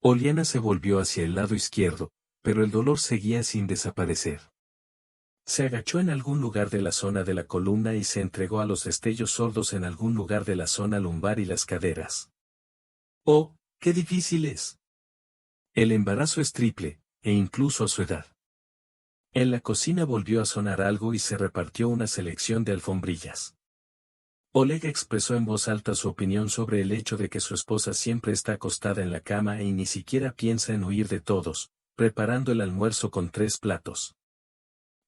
Uliana se volvió hacia el lado izquierdo, pero el dolor seguía sin desaparecer. Se agachó en algún lugar de la zona de la columna y se entregó a los destellos sordos en algún lugar de la zona lumbar y las caderas. ¡Oh, qué difícil es! El embarazo es triple, e incluso a su edad. En la cocina volvió a sonar algo y se repartió una selección de alfombrillas. Oleg expresó en voz alta su opinión sobre el hecho de que su esposa siempre está acostada en la cama y ni siquiera piensa en huir de todos, preparando el almuerzo con 3 platos.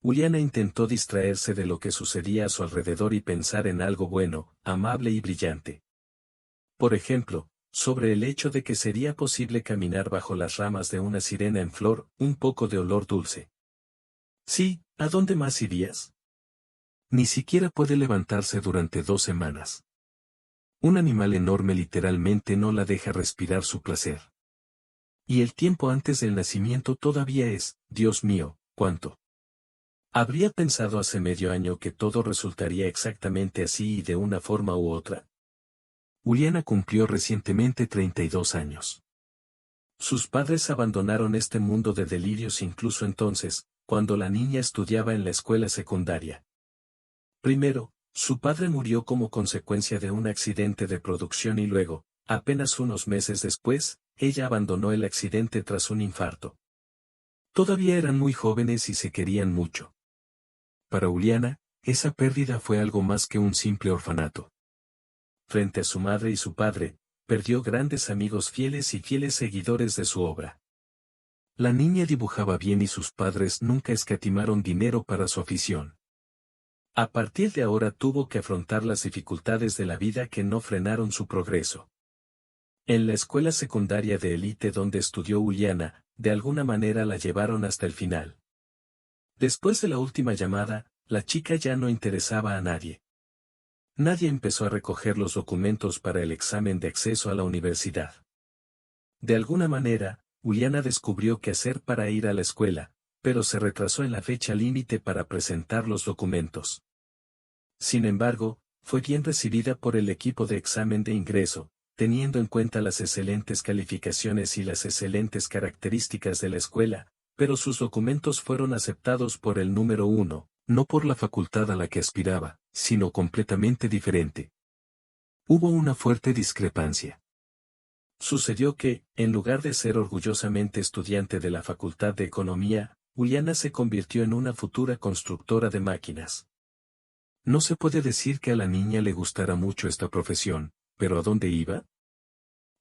Uliana intentó distraerse de lo que sucedía a su alrededor y pensar en algo bueno, amable y brillante. Por ejemplo, sobre el hecho de que sería posible caminar bajo las ramas de una sirena en flor, un poco de olor dulce. Sí, ¿a dónde más irías? Ni siquiera puede levantarse durante 2 semanas. Un animal enorme literalmente no la deja respirar su placer. Y el tiempo antes del nacimiento todavía es, Dios mío, ¿cuánto? ¿Habría pensado hace medio año que todo resultaría exactamente así y de una forma u otra? Uliana cumplió recientemente 32 años. Sus padres abandonaron este mundo de delirios incluso entonces, cuando la niña estudiaba en la escuela secundaria. Primero, su padre murió como consecuencia de un accidente de producción y luego, apenas unos meses después, ella abandonó el accidente tras un infarto. Todavía eran muy jóvenes y se querían mucho. Para Uliana, esa pérdida fue algo más que un simple orfanato. Frente a su madre y su padre, perdió grandes amigos fieles y fieles seguidores de su obra. La niña dibujaba bien y sus padres nunca escatimaron dinero para su afición. A partir de ahora tuvo que afrontar las dificultades de la vida que no frenaron su progreso. En la escuela secundaria de élite donde estudió Uliana, de alguna manera la llevaron hasta el final. Después de la última llamada, la chica ya no interesaba a nadie. Nadie empezó a recoger los documentos para el examen de acceso a la universidad. De alguna manera, Uliana descubrió qué hacer para ir a la escuela, pero se retrasó en la fecha límite para presentar los documentos. Sin embargo, fue bien recibida por el equipo de examen de ingreso, teniendo en cuenta las excelentes calificaciones y las excelentes características de la escuela, pero sus documentos fueron aceptados por el número 1, no por la facultad a la que aspiraba, sino completamente diferente. Hubo una fuerte discrepancia. Sucedió que, en lugar de ser orgullosamente estudiante de la Facultad de Economía, Uliana se convirtió en una futura constructora de máquinas. No se puede decir que a la niña le gustara mucho esta profesión, pero ¿a dónde iba?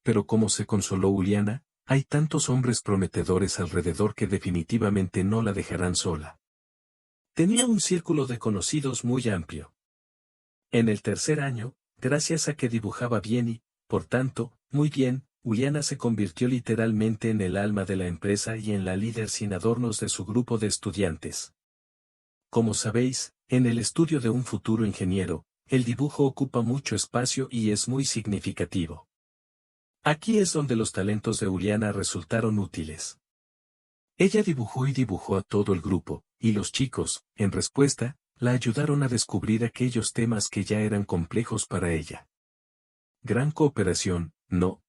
Pero como se consoló Uliana, hay tantos hombres prometedores alrededor que definitivamente no la dejarán sola. Tenía un círculo de conocidos muy amplio. En el tercer año, gracias a que dibujaba bien y, por tanto, muy bien, Uliana se convirtió literalmente en el alma de la empresa y en la líder sin adornos de su grupo de estudiantes. Como sabéis, en el estudio de un futuro ingeniero, el dibujo ocupa mucho espacio y es muy significativo. Aquí es donde los talentos de Uliana resultaron útiles. Ella dibujó y dibujó a todo el grupo, y los chicos, en respuesta, la ayudaron a descubrir aquellos temas que ya eran complejos para ella. Gran cooperación, ¿no?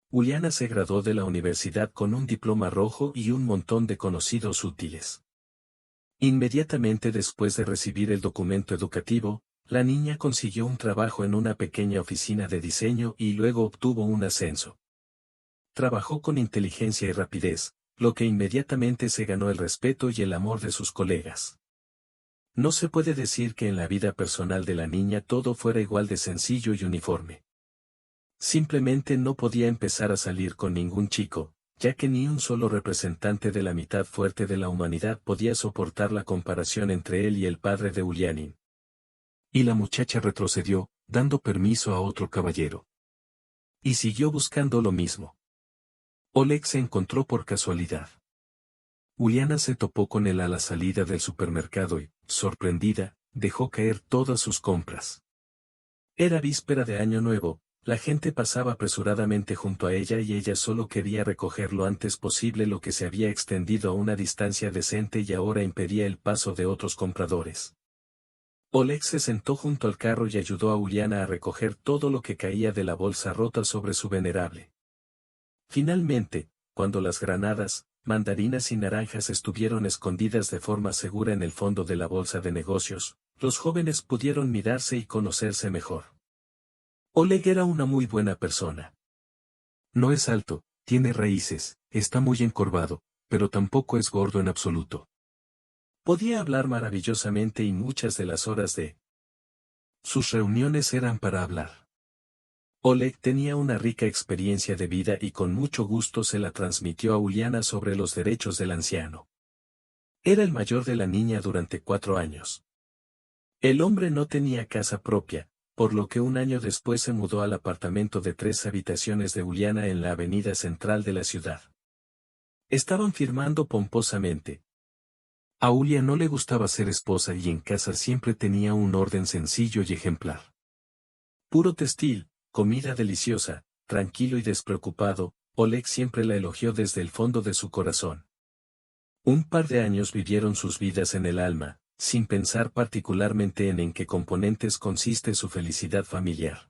Uliana se graduó de la universidad con un diploma rojo y un montón de conocidos útiles. Inmediatamente después de recibir el documento educativo, la niña consiguió un trabajo en una pequeña oficina de diseño y luego obtuvo un ascenso. Trabajó con inteligencia y rapidez, lo que inmediatamente se ganó el respeto y el amor de sus colegas. No se puede decir que en la vida personal de la niña todo fuera igual de sencillo y uniforme. Simplemente no podía empezar a salir con ningún chico, ya que ni un solo representante de la mitad fuerte de la humanidad podía soportar la comparación entre él y el padre de Ulyanin. Y la muchacha retrocedió, dando permiso a otro caballero. Y siguió buscando lo mismo. Oleg se encontró por casualidad. Uliana se topó con él a la salida del supermercado y, sorprendida, dejó caer todas sus compras. Era víspera de Año Nuevo, la gente pasaba apresuradamente junto a ella y ella solo quería recoger lo antes posible lo que se había extendido a una distancia decente y ahora impedía el paso de otros compradores. Oleg se sentó junto al carro y ayudó a Uliana a recoger todo lo que caía de la bolsa rota sobre su venerable Finalmente, cuando las granadas, mandarinas y naranjas estuvieron escondidas de forma segura en el fondo de la bolsa de negocios, los jóvenes pudieron mirarse y conocerse mejor. Oleg era una muy buena persona. No es alto, tiene raíces, está muy encorvado, pero tampoco es gordo en absoluto. Podía hablar maravillosamente y muchas de las horas de sus reuniones eran para hablar. Oleg tenía una rica experiencia de vida y con mucho gusto se la transmitió a Uliana sobre los derechos del anciano. Era el mayor de la niña durante 4 años. El hombre no tenía casa propia, por lo que un año después se mudó al apartamento de 3 habitaciones de Uliana en la avenida central de la ciudad. Estaban firmando pomposamente. A Ulia no le gustaba ser esposa y en casa siempre tenía un orden sencillo y ejemplar. Puro textil, comida deliciosa, tranquilo y despreocupado, Oleg siempre la elogió desde el fondo de su corazón. Un par de años vivieron sus vidas en el alma, sin pensar particularmente en qué componentes consiste su felicidad familiar.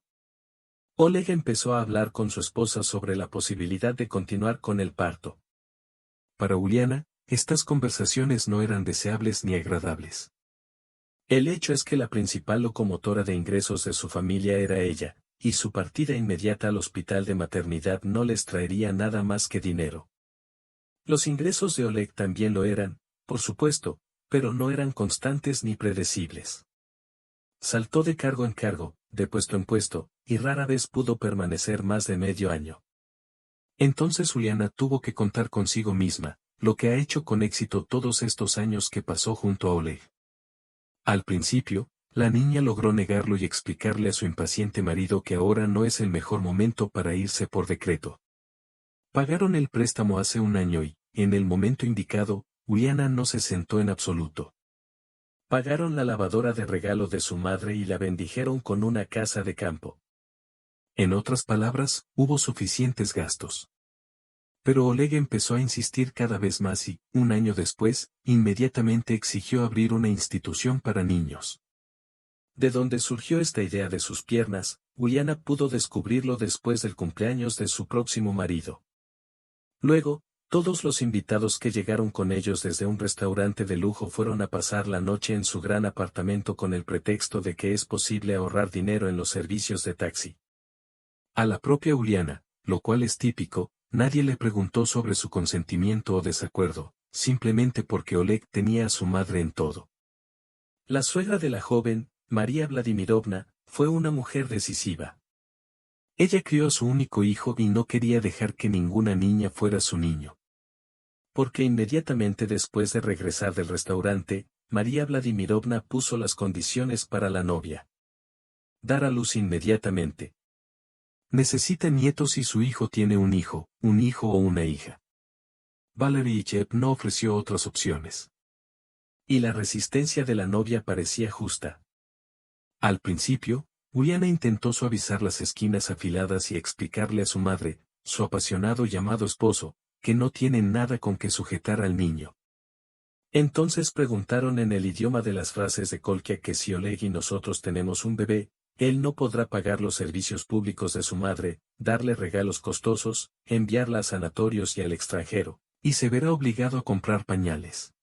Oleg empezó a hablar con su esposa sobre la posibilidad de continuar con el parto. Para Uliana, estas conversaciones no eran deseables ni agradables. El hecho es que la principal locomotora de ingresos de su familia era ella, y su partida inmediata al hospital de maternidad no les traería nada más que dinero. Los ingresos de Oleg también lo eran, por supuesto, pero no eran constantes ni predecibles. Saltó de cargo en cargo, de puesto en puesto, y rara vez pudo permanecer más de medio año. Entonces Uliana tuvo que contar consigo misma, lo que ha hecho con éxito todos estos años que pasó junto a Oleg. Al principio, la niña logró negarlo y explicarle a su impaciente marido que ahora no es el mejor momento para irse por decreto. Pagaron el préstamo hace un año y, en el momento indicado, Uliana no se sentó en absoluto. Pagaron la lavadora de regalo de su madre y la bendijeron con una casa de campo. En otras palabras, hubo suficientes gastos. Pero Oleg empezó a insistir cada vez más y, un año después, inmediatamente exigió abrir una institución para niños. De donde surgió esta idea de sus piernas, Uliana pudo descubrirlo después del cumpleaños de su próximo marido. Luego, todos los invitados que llegaron con ellos desde un restaurante de lujo fueron a pasar la noche en su gran apartamento con el pretexto de que es posible ahorrar dinero en los servicios de taxi. A la propia Uliana, lo cual es típico, nadie le preguntó sobre su consentimiento o desacuerdo, simplemente porque Oleg tenía a su madre en todo. La suegra de la joven, María Vladimirovna, fue una mujer decisiva. Ella crió a su único hijo y no quería dejar que ninguna niña fuera su niño. Porque inmediatamente después de regresar del restaurante, María Vladimirovna puso las condiciones para la novia. Dar a luz inmediatamente. Necesita nietos y su hijo tiene un hijo o una hija. Valery Ichev no ofreció otras opciones. Y la resistencia de la novia parecía justa. Al principio, Uliana intentó suavizar las esquinas afiladas y explicarle a su madre, su apasionado y amado esposo, que no tienen nada con que sujetar al niño. Entonces preguntaron en el idioma de las frases de Kolkia que si Oleg y nosotros tenemos un bebé, él no podrá pagar los servicios públicos de su madre, darle regalos costosos, enviarla a sanatorios y al extranjero, y se verá obligado a comprar pañales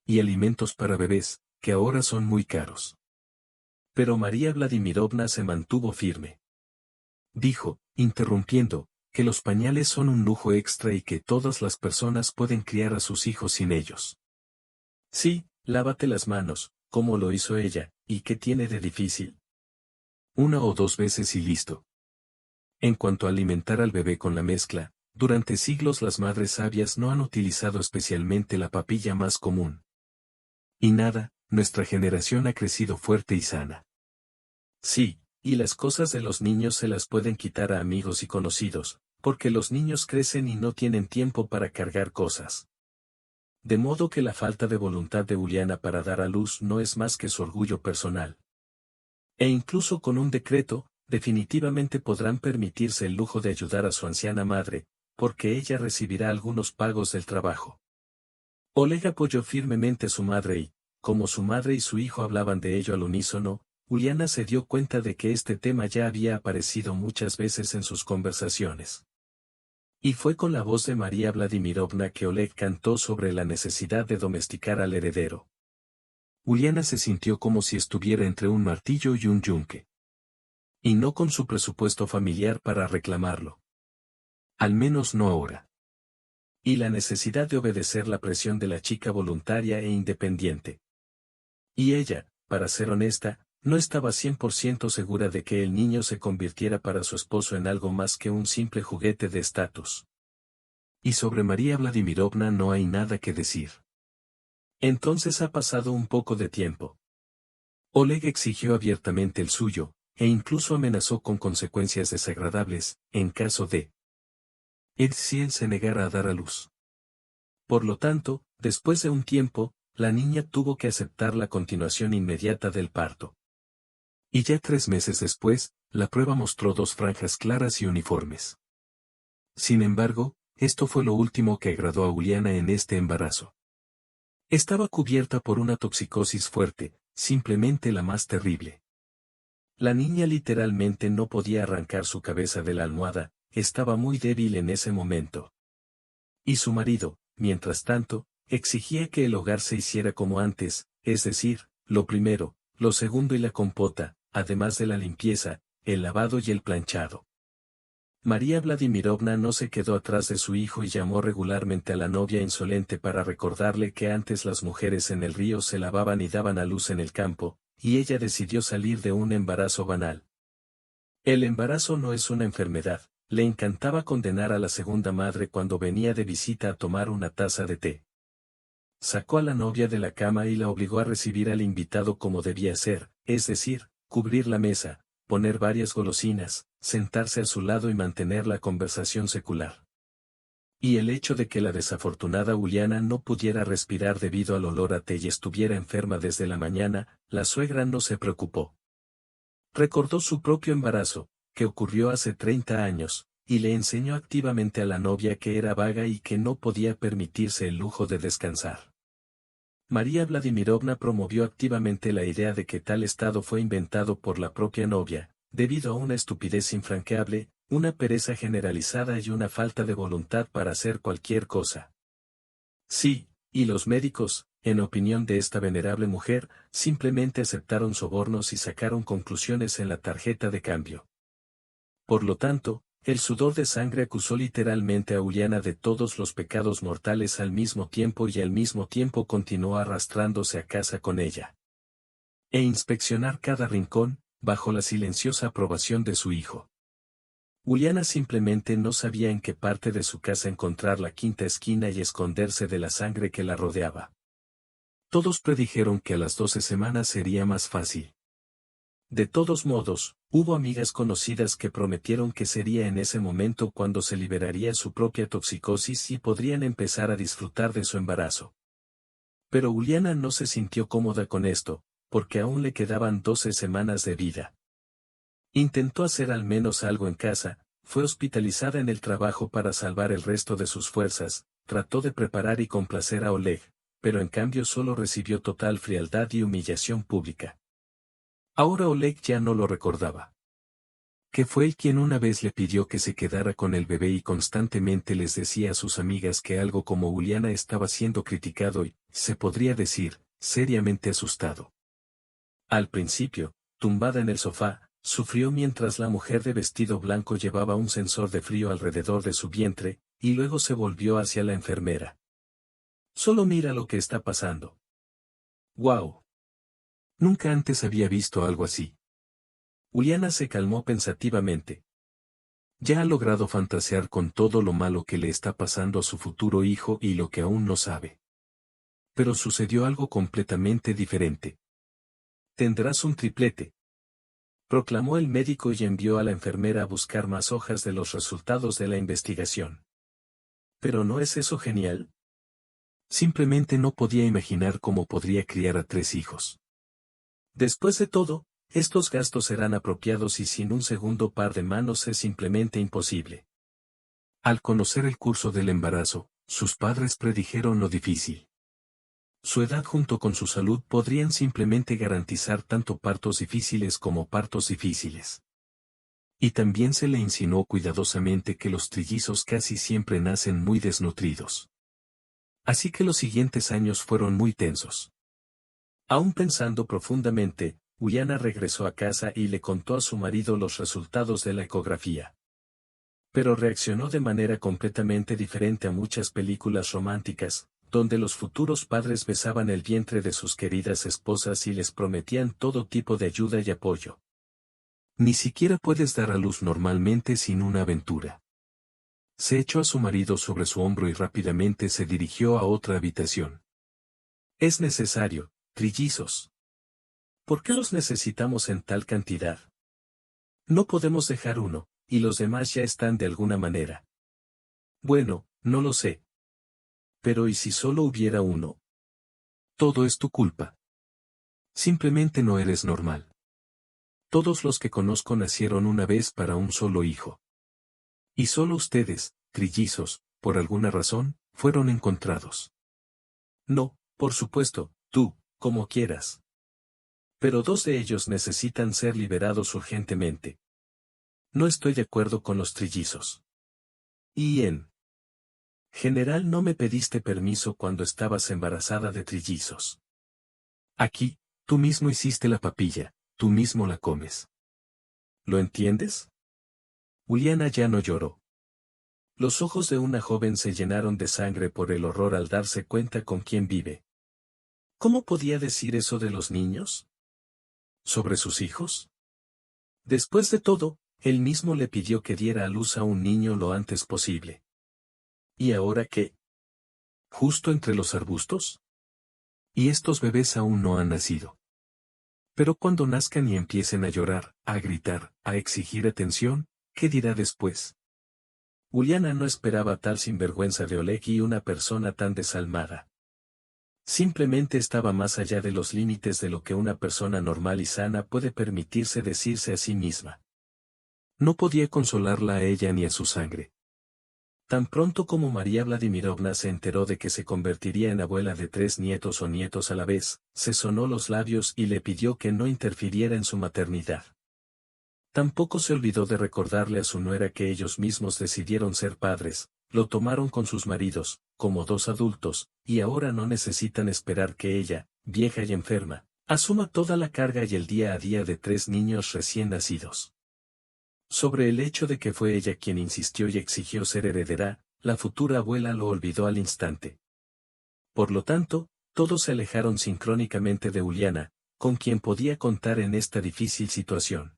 y alimentos para bebés, que ahora son muy caros. Pero María Vladimirovna se mantuvo firme. Dijo, interrumpiendo, que los pañales son un lujo extra y que todas las personas pueden criar a sus hijos sin ellos. Sí, lávate las manos, como lo hizo ella, ¿y qué tiene de difícil? 1 o 2 veces y listo. En cuanto a alimentar al bebé con la mezcla, durante siglos las madres sabias no han utilizado especialmente la papilla más común. Y nada, nuestra generación ha crecido fuerte y sana. Sí, y las cosas de los niños se las pueden quitar a amigos y conocidos, porque los niños crecen y no tienen tiempo para cargar cosas. De modo que la falta de voluntad de Uliana para dar a luz no es más que su orgullo personal. E incluso con un decreto, definitivamente podrán permitirse el lujo de ayudar a su anciana madre, porque ella recibirá algunos pagos del trabajo. Oleg apoyó firmemente a su madre y, como su madre y su hijo hablaban de ello al unísono, Uliana se dio cuenta de que este tema ya había aparecido muchas veces en sus conversaciones. Y fue con la voz de María Vladimirovna que Oleg cantó sobre la necesidad de domesticar al heredero. Uliana se sintió como si estuviera entre un martillo y un yunque. Y no con su presupuesto familiar para reclamarlo. Al menos no ahora. Y la necesidad de obedecer la presión de la chica voluntaria e independiente. Y ella, para ser honesta, no estaba 100% segura de que el niño se convirtiera para su esposo en algo más que un simple juguete de estatus. Y sobre María Vladimirovna no hay nada que decir. Entonces ha pasado un poco de tiempo. Oleg exigió abiertamente el suyo, e incluso amenazó con consecuencias desagradables, en caso de si él se negara a dar a luz. Por lo tanto, después de un tiempo, la niña tuvo que aceptar la continuación inmediata del parto. Y ya 3 meses después, la prueba mostró 2 franjas claras y uniformes. Sin embargo, esto fue lo último que agradó a Uliana en este embarazo. Estaba cubierta por una toxicosis fuerte, simplemente la más terrible. La niña literalmente no podía arrancar su cabeza de la almohada, estaba muy débil en ese momento. Y su marido, mientras tanto, exigía que el hogar se hiciera como antes, es decir, lo primero, lo segundo y la compota, además de la limpieza, el lavado y el planchado. María Vladimirovna no se quedó atrás de su hijo y llamó regularmente a la novia insolente para recordarle que antes las mujeres en el río se lavaban y daban a luz en el campo, y ella decidió salir de un embarazo banal. El embarazo no es una enfermedad, le encantaba condenar a la segunda madre cuando venía de visita a tomar una taza de té. Sacó a la novia de la cama y la obligó a recibir al invitado como debía ser, es decir, cubrir la mesa, poner varias golosinas, sentarse a su lado y mantener la conversación secular. Y el hecho de que la desafortunada Uliana no pudiera respirar debido al olor a té y estuviera enferma desde la mañana, la suegra no se preocupó. Recordó su propio embarazo, que ocurrió hace 30 años, y le enseñó activamente a la novia que era vaga y que no podía permitirse el lujo de descansar. María Vladimirovna promovió activamente la idea de que tal estado fue inventado por la propia novia, debido a una estupidez infranqueable, una pereza generalizada y una falta de voluntad para hacer cualquier cosa. Sí, y los médicos, en opinión de esta venerable mujer, simplemente aceptaron sobornos y sacaron conclusiones en la tarjeta de cambio. Por lo tanto, el sudor de sangre acusó literalmente a Uliana de todos los pecados mortales al mismo tiempo y al mismo tiempo continuó arrastrándose a casa con ella. E inspeccionar cada rincón, bajo la silenciosa aprobación de su hijo. Uliana simplemente no sabía en qué parte de su casa encontrar la quinta esquina y esconderse de la sangre que la rodeaba. Todos predijeron que a las 12 semanas sería más fácil. De todos modos, hubo amigas conocidas que prometieron que sería en ese momento cuando se liberaría su propia toxicosis y podrían empezar a disfrutar de su embarazo. Pero Uliana no se sintió cómoda con esto, porque aún le quedaban 12 semanas de vida. Intentó hacer al menos algo en casa, fue hospitalizada en el trabajo para salvar el resto de sus fuerzas, trató de preparar y complacer a Oleg, pero en cambio solo recibió total frialdad y humillación pública. Ahora Oleg ya no lo recordaba. Que fue él quien una vez le pidió que se quedara con el bebé y constantemente les decía a sus amigas que algo como Uliana estaba siendo criticado y, se podría decir, seriamente asustado. Al principio, tumbada en el sofá, sufrió mientras la mujer de vestido blanco llevaba un sensor de frío alrededor de su vientre, y luego se volvió hacia la enfermera. Solo mira lo que está pasando. ¡Guau! Nunca antes había visto algo así. Uliana se calmó pensativamente. Ya ha logrado fantasear con todo lo malo que le está pasando a su futuro hijo y lo que aún no sabe. Pero sucedió algo completamente diferente. Tendrás un triplete, proclamó el médico y envió a la enfermera a buscar más hojas de los resultados de la investigación. ¿Pero no es eso genial? Simplemente no podía imaginar cómo podría criar a 3 hijos. Después de todo, estos gastos serán apropiados y sin un segundo par de manos es simplemente imposible. Al conocer el curso del embarazo, sus padres predijeron lo difícil. Su edad junto con su salud podrían simplemente garantizar tanto partos difíciles como partos difíciles. Y también se le insinuó cuidadosamente que los trillizos casi siempre nacen muy desnutridos. Así que los siguientes años fueron muy tensos. Aún pensando profundamente, Uliana regresó a casa y le contó a su marido los resultados de la ecografía. Pero reaccionó de manera completamente diferente a muchas películas románticas, donde los futuros padres besaban el vientre de sus queridas esposas y les prometían todo tipo de ayuda y apoyo. Ni siquiera puedes dar a luz normalmente sin una aventura. Se echó a su marido sobre su hombro y rápidamente se dirigió a otra habitación. Es necesario, trillizos. ¿Por qué los necesitamos en tal cantidad? No podemos dejar uno, y los demás ya están de alguna manera. Bueno, no lo sé. Pero ¿y si solo hubiera uno? Todo es tu culpa. Simplemente no eres normal. Todos los que conozco nacieron una vez para un solo hijo. Y solo ustedes, trillizos, por alguna razón, fueron encontrados. No, por supuesto, tú, como quieras. Pero dos de ellos necesitan ser liberados urgentemente. No estoy de acuerdo con los trillizos. Y en general no me pediste permiso cuando estabas embarazada de trillizos. Aquí, tú mismo hiciste la papilla, tú mismo la comes. ¿Lo entiendes? Uliana ya no lloró. Los ojos de una joven se llenaron de sangre por el horror al darse cuenta con quién vive. ¿Cómo podía decir eso de los niños? ¿Sobre sus hijos? Después de todo, él mismo le pidió que diera a luz a un niño lo antes posible. ¿Y ahora qué? ¿Justo entre los arbustos? Y estos bebés aún no han nacido. Pero cuando nazcan y empiecen a llorar, a gritar, a exigir atención, ¿qué dirá después? Uliana no esperaba tal sinvergüenza de Oleg y una persona tan desalmada. Simplemente estaba más allá de los límites de lo que una persona normal y sana puede permitirse decirse a sí misma. No podía consolarla a ella ni a su sangre. Tan pronto como María Vladimirovna se enteró de que se convertiría en abuela de 3 nietos o nietos a la vez, se sonó los labios y le pidió que no interfiriera en su maternidad. Tampoco se olvidó de recordarle a su nuera que ellos mismos decidieron ser padres, lo tomaron con sus maridos, como dos adultos, y ahora no necesitan esperar que ella, vieja y enferma, asuma toda la carga y el día a día de 3 niños recién nacidos. Sobre el hecho de que fue ella quien insistió y exigió ser heredera, la futura abuela lo olvidó al instante. Por lo tanto, todos se alejaron sincrónicamente de Uliana, con quien podía contar en esta difícil situación.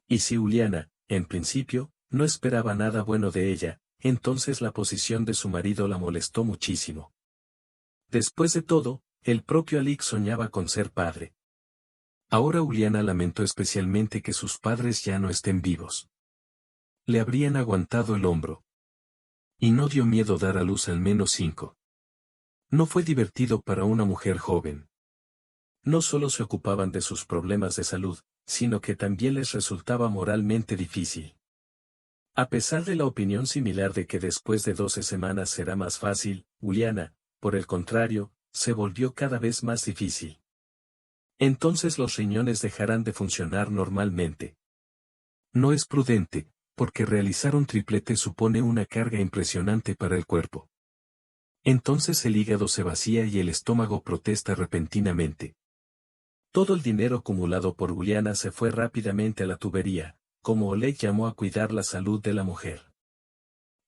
Y si Uliana, en principio, no esperaba nada bueno de ella, entonces la posición de su marido la molestó muchísimo. Después de todo, el propio Alik soñaba con ser padre. Ahora Uliana lamentó especialmente que sus padres ya no estén vivos. Le habrían aguantado el hombro. Y no dio miedo dar a luz al menos 5. No fue divertido para una mujer joven. No solo se ocupaban de sus problemas de salud, sino que también les resultaba moralmente difícil. A pesar de la opinión similar de que después de 12 semanas será más fácil, Uliana, por el contrario, se volvió cada vez más difícil. Entonces los riñones dejarán de funcionar normalmente. No es prudente, porque realizar un triplete supone una carga impresionante para el cuerpo. Entonces el hígado se vacía y el estómago protesta repentinamente. Todo el dinero acumulado por Uliana se fue rápidamente a la tubería, como Oleg llamó a cuidar la salud de la mujer.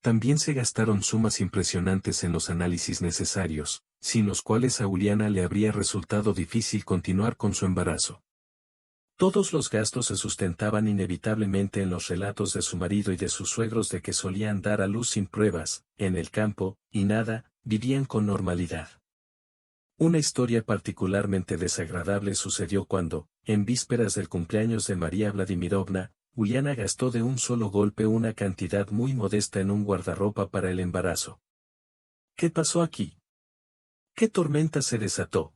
También se gastaron sumas impresionantes en los análisis necesarios, sin los cuales a Uliana le habría resultado difícil continuar con su embarazo. Todos los gastos se sustentaban inevitablemente en los relatos de su marido y de sus suegros de que solían dar a luz sin pruebas, en el campo, y nada, vivían con normalidad. Una historia particularmente desagradable sucedió cuando, en vísperas del cumpleaños de María Vladimirovna, Uliana gastó de un solo golpe una cantidad muy modesta en un guardarropa para el embarazo. ¿Qué pasó aquí? ¿Qué tormenta se desató?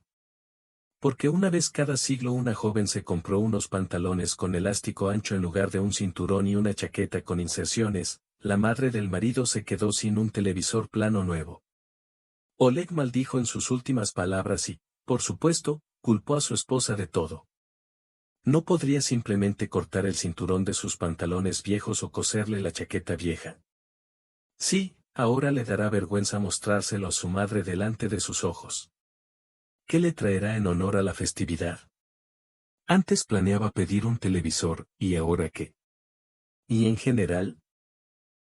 Porque una vez cada siglo una joven se compró unos pantalones con elástico ancho en lugar de un cinturón y una chaqueta con inserciones, la madre del marido se quedó sin un televisor plano nuevo. Oleg maldijo en sus últimas palabras y, por supuesto, culpó a su esposa de todo. ¿No podría simplemente cortar el cinturón de sus pantalones viejos o coserle la chaqueta vieja? Sí, ahora le dará vergüenza mostrárselo a su madre delante de sus ojos. ¿Qué le traerá en honor a la festividad? Antes planeaba pedir un televisor, ¿y ahora qué? ¿Y en general?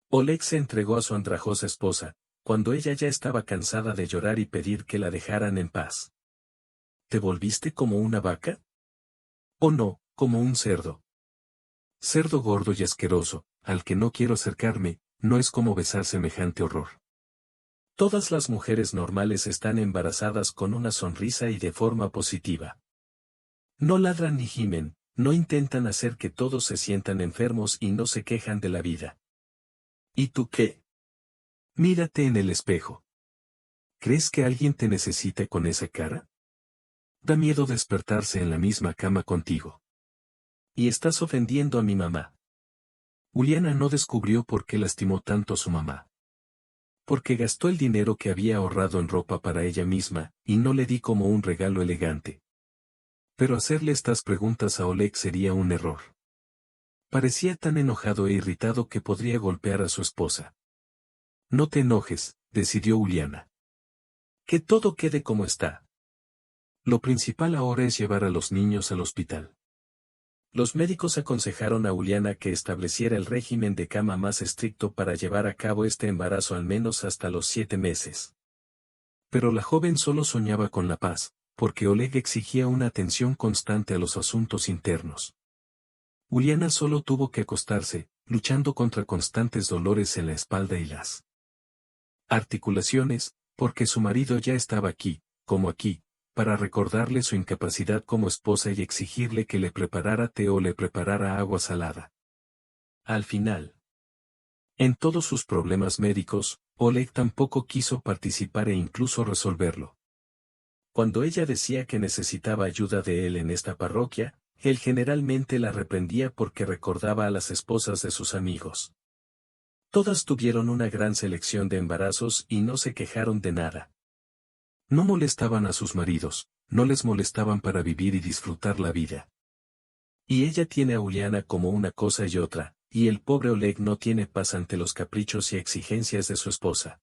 Oleg se entregó a su andrajosa esposa, cuando ella ya estaba cansada de llorar y pedir que la dejaran en paz. ¿Te volviste como una vaca? ¿O no, como un cerdo? Cerdo gordo y asqueroso, al que no quiero acercarme, no es como besar semejante horror. Todas las mujeres normales están embarazadas con una sonrisa y de forma positiva. No ladran ni gimen, no intentan hacer que todos se sientan enfermos y no se quejan de la vida. ¿Y tú qué? Mírate en el espejo. ¿Crees que alguien te necesite con esa cara? Da miedo despertarse en la misma cama contigo. Y estás ofendiendo a mi mamá. Uliana no descubrió por qué lastimó tanto a su mamá. Porque gastó el dinero que había ahorrado en ropa para ella misma, y no le di como un regalo elegante. Pero hacerle estas preguntas a Oleg sería un error. Parecía tan enojado e irritado que podría golpear a su esposa. No te enojes, decidió Uliana. Que todo quede como está. Lo principal ahora es llevar a los niños al hospital. Los médicos aconsejaron a Uliana que estableciera el régimen de cama más estricto para llevar a cabo este embarazo al menos hasta los 7 meses. Pero la joven solo soñaba con la paz, porque Oleg exigía una atención constante a los asuntos internos. Uliana solo tuvo que acostarse, luchando contra constantes dolores en la espalda y las articulaciones, porque su marido ya estaba aquí, como aquí, para recordarle su incapacidad como esposa y exigirle que le preparara té o le preparara agua salada. Al final, en todos sus problemas médicos, Oleg tampoco quiso participar e incluso resolverlo. Cuando ella decía que necesitaba ayuda de él en esta parroquia, él generalmente la reprendía porque recordaba a las esposas de sus amigos. Todas tuvieron una gran selección de embarazos y no se quejaron de nada. No molestaban a sus maridos, no les molestaban para vivir y disfrutar la vida. Y ella tiene a Uliana como una cosa y otra, y el pobre Oleg no tiene paz ante los caprichos y exigencias de su esposa.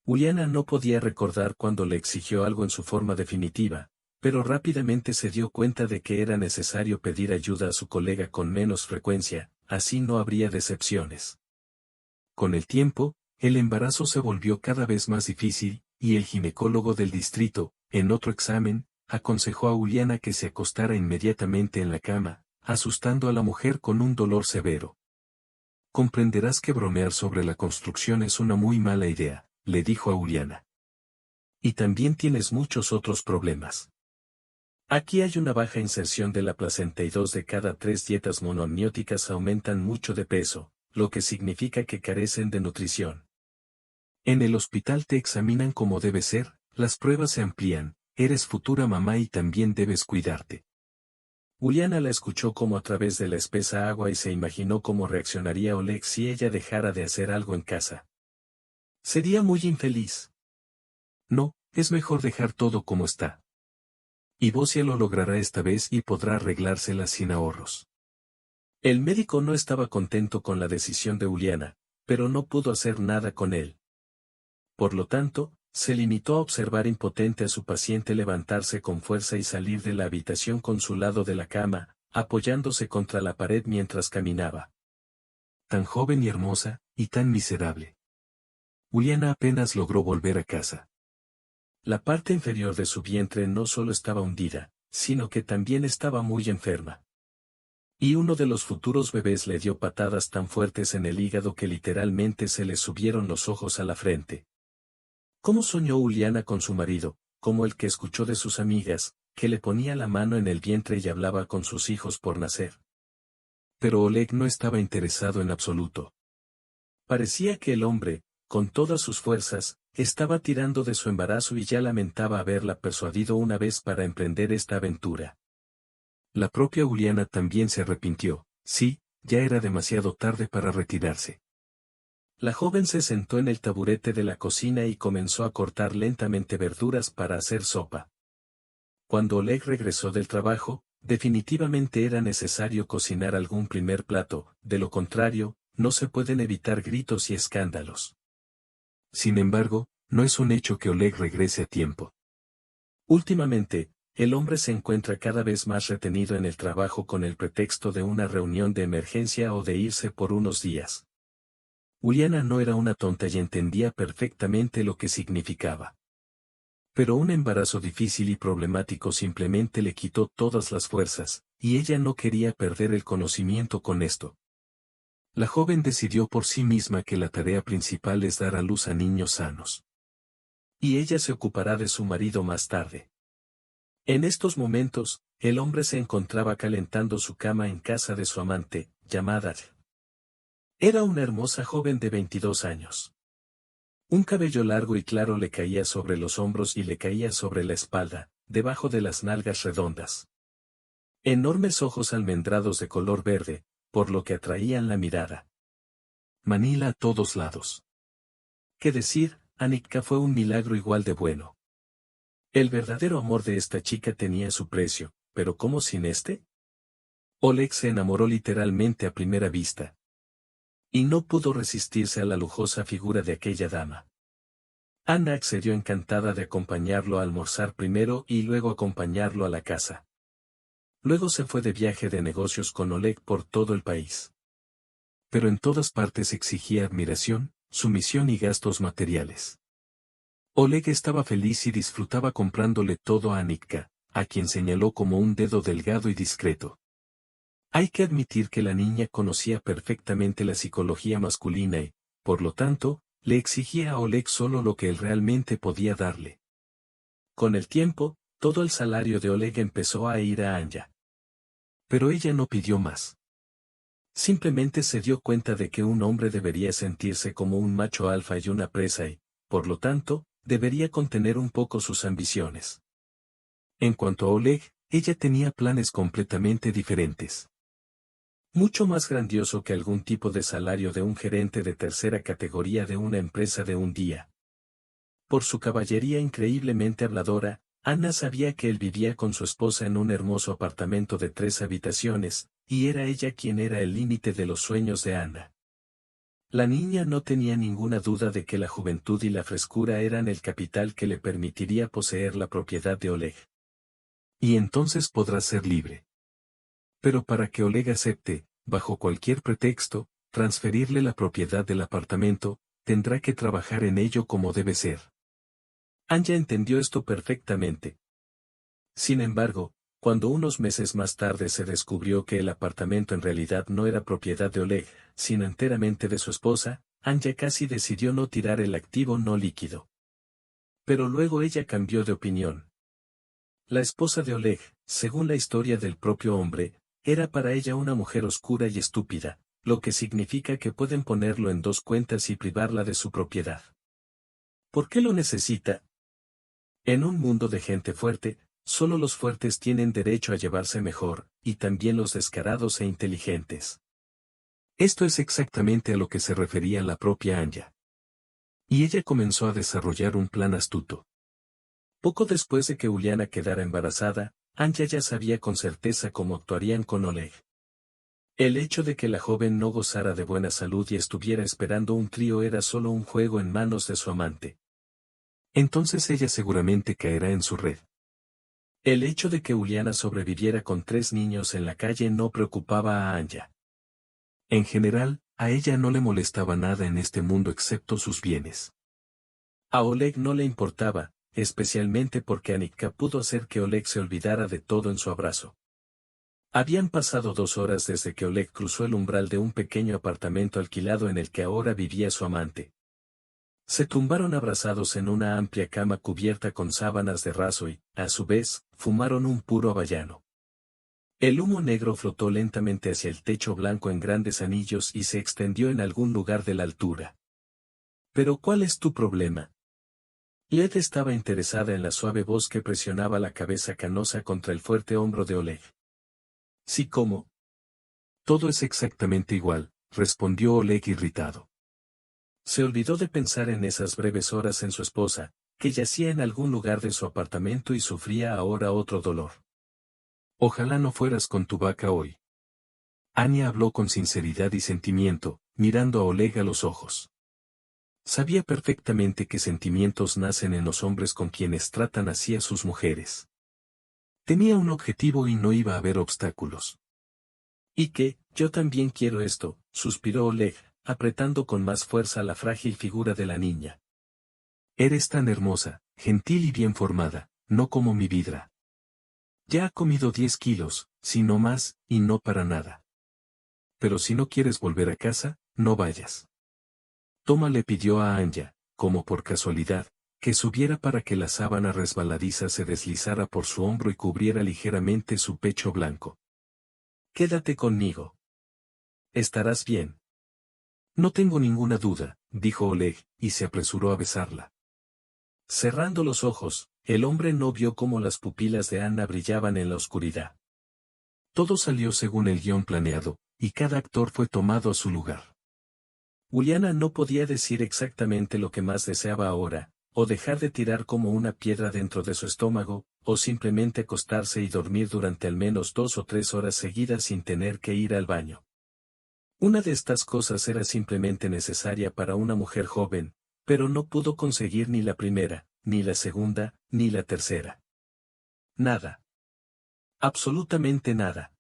Uliana no podía recordar cuando le exigió algo en su forma definitiva, pero rápidamente se dio cuenta de que era necesario pedir ayuda a su colega con menos frecuencia, así no habría decepciones. Con el tiempo, el embarazo se volvió cada vez más difícil, y el ginecólogo del distrito, en otro examen, aconsejó a Uliana que se acostara inmediatamente en la cama, asustando a la mujer con un dolor severo. Comprenderás que bromear sobre la construcción es una muy mala idea, le dijo a Uliana. Y también tienes muchos otros problemas. Aquí hay una baja inserción de la placenta y 2 de cada 3 dietas monoamnióticas aumentan mucho de peso, lo que significa que carecen de nutrición. En el hospital te examinan como debe ser, las pruebas se amplían, eres futura mamá y también debes cuidarte. Uliana la escuchó como a través de la espesa agua y se imaginó cómo reaccionaría Oleg si ella dejara de hacer algo en casa. Sería muy infeliz. No, es mejor dejar todo como está. Y Bosia lo logrará esta vez y podrá arreglársela sin ahorros. El médico no estaba contento con la decisión de Uliana, pero no pudo hacer nada con él. Por lo tanto, se limitó a observar impotente a su paciente levantarse con fuerza y salir de la habitación con su lado de la cama, apoyándose contra la pared mientras caminaba. Tan joven y hermosa, y tan miserable. Uliana apenas logró volver a casa. La parte inferior de su vientre no solo estaba hundida, sino que también estaba muy enferma. Y uno de los futuros bebés le dio patadas tan fuertes en el hígado que literalmente se le subieron los ojos a la frente. ¿Cómo soñó Uliana con su marido, como el que escuchó de sus amigas, que le ponía la mano en el vientre y hablaba con sus hijos por nacer? Pero Oleg no estaba interesado en absoluto. Parecía que el hombre, con todas sus fuerzas, estaba tirando de su embarazo y ya lamentaba haberla persuadido una vez para emprender esta aventura. La propia Uliana también se arrepintió, sí, ya era demasiado tarde para retirarse. La joven se sentó en el taburete de la cocina y comenzó a cortar lentamente verduras para hacer sopa. Cuando Oleg regresó del trabajo, definitivamente era necesario cocinar algún primer plato, de lo contrario, no se pueden evitar gritos y escándalos. Sin embargo, no es un hecho que Oleg regrese a tiempo. Últimamente, el hombre se encuentra cada vez más retenido en el trabajo con el pretexto de una reunión de emergencia o de irse por unos días. Uliana no era una tonta y entendía perfectamente lo que significaba. Pero un embarazo difícil y problemático simplemente le quitó todas las fuerzas, y ella no quería perder el conocimiento con esto. La joven decidió por sí misma que la tarea principal es dar a luz a niños sanos. Y ella se ocupará de su marido más tarde. En estos momentos, el hombre se encontraba calentando su cama en casa de su amante, llamada. Era una hermosa joven de 22 años. Un cabello largo y claro le caía sobre los hombros y le caía sobre la espalda, debajo de las nalgas redondas. Enormes ojos almendrados de color verde, por lo que atraían la mirada. Manila a todos lados. ¿Qué decir? Annika fue un milagro igual de bueno. El verdadero amor de esta chica tenía su precio, pero ¿cómo sin este? Oleg se enamoró literalmente a primera vista. Y no pudo resistirse a la lujosa figura de aquella dama. Anna accedió encantada de acompañarlo a almorzar primero y luego acompañarlo a la casa. Luego se fue de viaje de negocios con Oleg por todo el país. Pero en todas partes exigía admiración, sumisión y gastos materiales. Oleg estaba feliz y disfrutaba comprándole todo a Annika, a quien señaló como un dedo delgado y discreto. Hay que admitir que la niña conocía perfectamente la psicología masculina y, por lo tanto, le exigía a Oleg solo lo que él realmente podía darle. Con el tiempo, todo el salario de Oleg empezó a ir a Anya. Pero ella no pidió más. Simplemente se dio cuenta de que un hombre debería sentirse como un macho alfa y una presa y, por lo tanto, debería contener un poco sus ambiciones. En cuanto a Oleg, ella tenía planes completamente diferentes. Mucho más grandioso que algún tipo de salario de un gerente de tercera categoría de una empresa de un día. Por su caballería increíblemente habladora, Anna sabía que él vivía con su esposa en un hermoso apartamento de 3 habitaciones, y era ella quien era el límite de los sueños de Anna. La niña no tenía ninguna duda de que la juventud y la frescura eran el capital que le permitiría poseer la propiedad de Oleg. Y entonces podrá ser libre. Pero para que Oleg acepte, bajo cualquier pretexto, transferirle la propiedad del apartamento, tendrá que trabajar en ello como debe ser. Anya entendió esto perfectamente. Sin embargo, cuando unos meses más tarde se descubrió que el apartamento en realidad no era propiedad de Oleg, sino enteramente de su esposa, Anya casi decidió no tirar el activo no líquido. Pero luego ella cambió de opinión. La esposa de Oleg, según la historia del propio hombre, era para ella una mujer oscura y estúpida, lo que significa que pueden ponerlo en 2 cuentas y privarla de su propiedad. ¿Por qué lo necesita? En un mundo de gente fuerte, solo los fuertes tienen derecho a llevarse mejor, y también los descarados e inteligentes. Esto es exactamente a lo que se refería la propia Anya. Y ella comenzó a desarrollar un plan astuto. Poco después de que Uliana quedara embarazada, Anya ya sabía con certeza cómo actuarían con Oleg. El hecho de que la joven no gozara de buena salud y estuviera esperando un crío era solo un juego en manos de su amante. Entonces ella seguramente caerá en su red. El hecho de que Uliana sobreviviera con 3 niños en la calle no preocupaba a Anya. En general, a ella no le molestaba nada en este mundo excepto sus bienes. A Oleg no le importaba, especialmente porque Annika pudo hacer que Oleg se olvidara de todo en su abrazo. Habían pasado 2 horas desde que Oleg cruzó el umbral de un pequeño apartamento alquilado en el que ahora vivía su amante. Se tumbaron abrazados en una amplia cama cubierta con sábanas de raso y, a su vez, fumaron un puro habano. El humo negro flotó lentamente hacia el techo blanco en grandes anillos y se extendió en algún lugar de la altura. ¿Pero cuál es tu problema? Led estaba interesada en la suave voz que presionaba la cabeza canosa contra el fuerte hombro de Oleg. Sí, ¿cómo? Todo es exactamente igual, respondió Oleg irritado. Se olvidó de pensar en esas breves horas en su esposa, que yacía en algún lugar de su apartamento y sufría ahora otro dolor. Ojalá no fueras con tu vaca hoy. Anya habló con sinceridad y sentimiento, mirando a Oleg a los ojos. Sabía perfectamente qué sentimientos nacen en los hombres con quienes tratan así a sus mujeres. Tenía un objetivo y no iba a haber obstáculos. Y que, yo también quiero esto, suspiró Oleg, apretando con más fuerza la frágil figura de la niña. Eres tan hermosa, gentil y bien formada, no como mi Vidra. Ya ha comido 10 kilos, si no más, y no para nada. Pero si no quieres volver a casa, no vayas. Toma le pidió a Anya, como por casualidad, que subiera para que la sábana resbaladiza se deslizara por su hombro y cubriera ligeramente su pecho blanco. Quédate conmigo. Estarás bien. No tengo ninguna duda, dijo Oleg, y se apresuró a besarla. Cerrando los ojos, el hombre no vio cómo las pupilas de Anna brillaban en la oscuridad. Todo salió según el guión planeado, y cada actor fue tomado a su lugar. Uliana no podía decir exactamente lo que más deseaba ahora, o dejar de tirar como una piedra dentro de su estómago, o simplemente acostarse y dormir durante al menos 2 o 3 horas seguidas sin tener que ir al baño. Una de estas cosas era simplemente necesaria para una mujer joven, pero no pudo conseguir ni la primera, ni la segunda, ni la tercera. Nada. Absolutamente nada.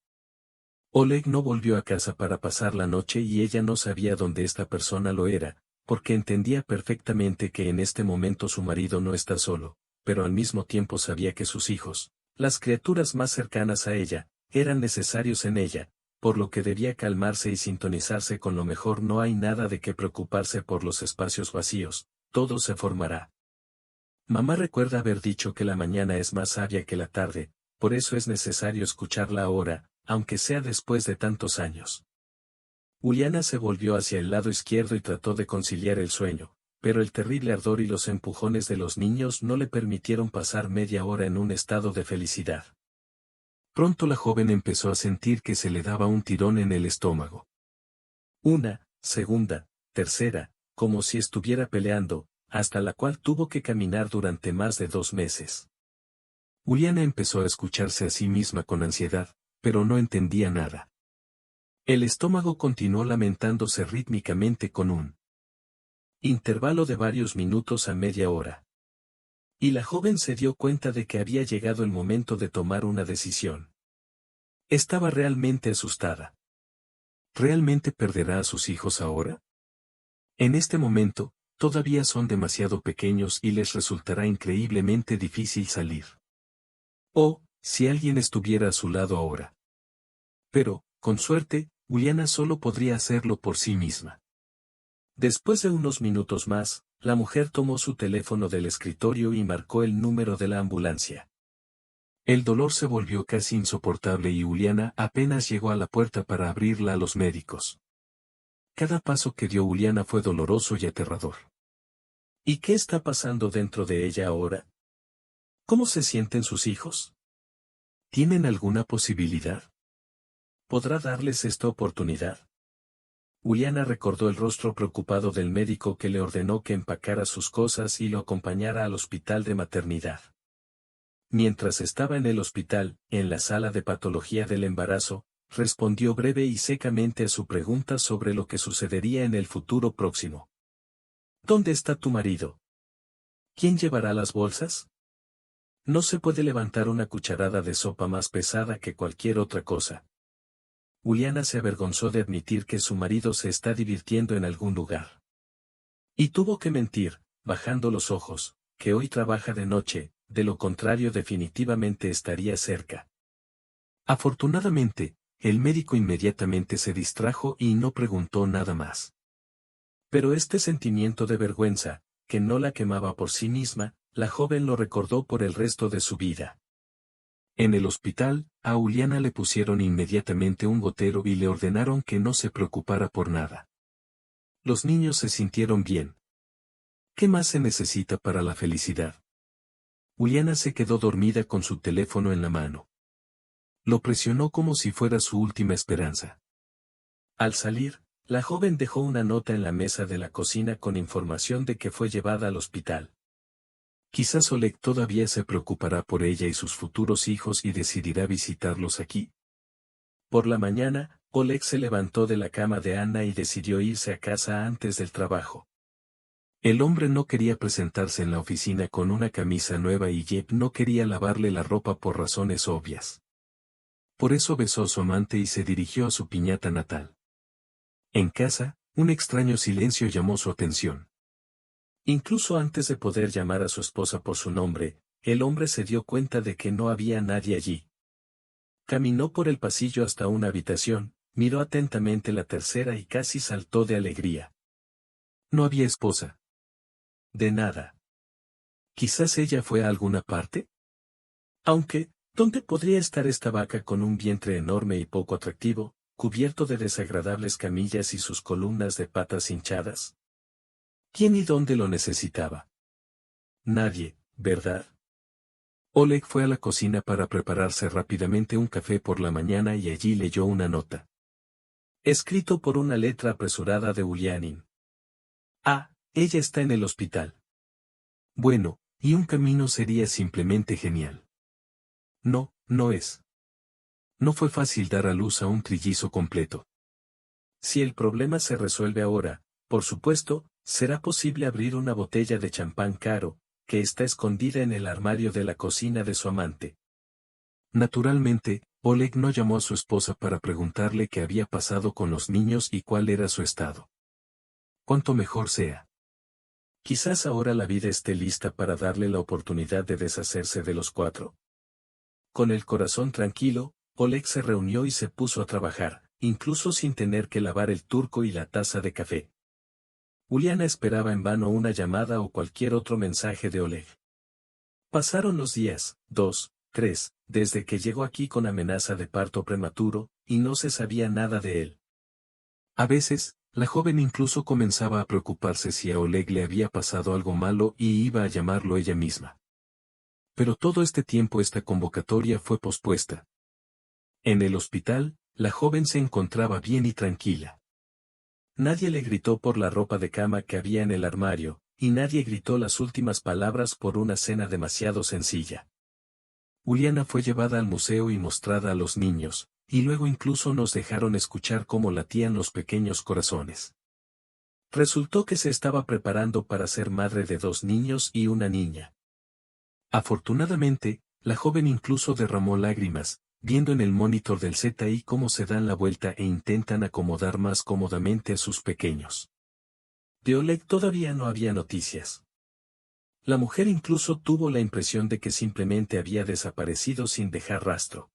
Oleg no volvió a casa para pasar la noche y ella no sabía dónde esta persona lo era, porque entendía perfectamente que en este momento su marido no está solo, pero al mismo tiempo sabía que sus hijos, las criaturas más cercanas a ella, eran necesarios en ella, por lo que debía calmarse y sintonizarse con lo mejor. No hay nada de qué preocuparse por los espacios vacíos, todo se formará. Mamá recuerda haber dicho que la mañana es más sabia que la tarde, por eso es necesario escucharla ahora, aunque sea después de tantos años. Uliana se volvió hacia el lado izquierdo y trató de conciliar el sueño, pero el terrible ardor y los empujones de los niños no le permitieron pasar media hora en un estado de felicidad. Pronto la joven empezó a sentir que se le daba un tirón en el estómago. Una, segunda, tercera, como si estuviera peleando, hasta la cual tuvo que caminar durante más de 2 meses. Uliana empezó a escucharse a sí misma con ansiedad, pero no entendía nada. El estómago continuó lamentándose rítmicamente con un intervalo de varios minutos a media hora. Y la joven se dio cuenta de que había llegado el momento de tomar una decisión. Estaba realmente asustada. ¿Realmente perderá a sus hijos ahora? En este momento, todavía son demasiado pequeños y les resultará increíblemente difícil salir. O, si alguien estuviera a su lado ahora. Pero, con suerte, Uliana solo podría hacerlo por sí misma. Después de unos minutos más, la mujer tomó su teléfono del escritorio y marcó el número de la ambulancia. El dolor se volvió casi insoportable y Uliana apenas llegó a la puerta para abrirla a los médicos. Cada paso que dio Uliana fue doloroso y aterrador. ¿Y qué está pasando dentro de ella ahora? ¿Cómo se sienten sus hijos? ¿Tienen alguna posibilidad? ¿Podrá darles esta oportunidad? Uliana recordó el rostro preocupado del médico que le ordenó que empacara sus cosas y lo acompañara al hospital de maternidad. Mientras estaba en el hospital, en la sala de patología del embarazo, respondió breve y secamente a su pregunta sobre lo que sucedería en el futuro próximo. ¿Dónde está tu marido? ¿Quién llevará las bolsas? No se puede levantar una cucharada de sopa más pesada que cualquier otra cosa. Uliana se avergonzó de admitir que su marido se está divirtiendo en algún lugar. Y tuvo que mentir, bajando los ojos, que hoy trabaja de noche, de lo contrario definitivamente estaría cerca. Afortunadamente, el médico inmediatamente se distrajo y no preguntó nada más. Pero este sentimiento de vergüenza, que no la quemaba por sí misma, la joven lo recordó por el resto de su vida. En el hospital, a Uliana le pusieron inmediatamente un gotero y le ordenaron que no se preocupara por nada. Los niños se sintieron bien. ¿Qué más se necesita para la felicidad? Uliana se quedó dormida con su teléfono en la mano. Lo presionó como si fuera su última esperanza. Al salir, la joven dejó una nota en la mesa de la cocina con información de que fue llevada al hospital. Quizás Oleg todavía se preocupará por ella y sus futuros hijos y decidirá visitarlos aquí. Por la mañana, Oleg se levantó de la cama de Anna y decidió irse a casa antes del trabajo. El hombre no quería presentarse en la oficina con una camisa nueva y Jeb no quería lavarle la ropa por razones obvias. Por eso besó a su amante y se dirigió a su piñata natal. En casa, un extraño silencio llamó su atención. Incluso antes de poder llamar a su esposa por su nombre, el hombre se dio cuenta de que no había nadie allí. Caminó por el pasillo hasta una habitación, miró atentamente la tercera y casi saltó de alegría. No había esposa. De nada. ¿Quizás ella fue a alguna parte? Aunque, ¿dónde podría estar esta vaca con un vientre enorme y poco atractivo, cubierto de desagradables camillas y sus columnas de patas hinchadas? ¿Quién y dónde lo necesitaba? Nadie, ¿verdad? Oleg fue a la cocina para prepararse rápidamente un café por la mañana y allí leyó una nota. Escrito por una letra apresurada de Ulyanin. Ah, ella está en el hospital. Bueno, y un camino sería simplemente genial. No, no es. No fue fácil dar a luz a un trillizo completo. Si el problema se resuelve ahora, por supuesto, será posible abrir una botella de champán caro, que está escondida en el armario de la cocina de su amante. Naturalmente, Oleg no llamó a su esposa para preguntarle qué había pasado con los niños y cuál era su estado. Cuanto mejor sea. Quizás ahora la vida esté lista para darle la oportunidad de deshacerse de los cuatro. Con el corazón tranquilo, Oleg se reunió y se puso a trabajar, incluso sin tener que lavar el turco y la taza de café. Uliana esperaba en vano una llamada o cualquier otro mensaje de Oleg. Pasaron los días, 2, 3, desde que llegó aquí con amenaza de parto prematuro, y no se sabía nada de él. A veces, la joven incluso comenzaba a preocuparse si a Oleg le había pasado algo malo y iba a llamarlo ella misma. Pero todo este tiempo esta convocatoria fue pospuesta. En el hospital, la joven se encontraba bien y tranquila. Nadie le gritó por la ropa de cama que había en el armario, y nadie gritó las últimas palabras por una cena demasiado sencilla. Uliana fue llevada al museo y mostrada a los niños, y luego incluso nos dejaron escuchar cómo latían los pequeños corazones. Resultó que se estaba preparando para ser madre de 2 niños y una niña. Afortunadamente, la joven incluso derramó lágrimas, viendo en el monitor del ZI cómo se dan la vuelta e intentan acomodar más cómodamente a sus pequeños. De Oleg todavía no había noticias. La mujer incluso tuvo la impresión de que simplemente había desaparecido sin dejar rastro.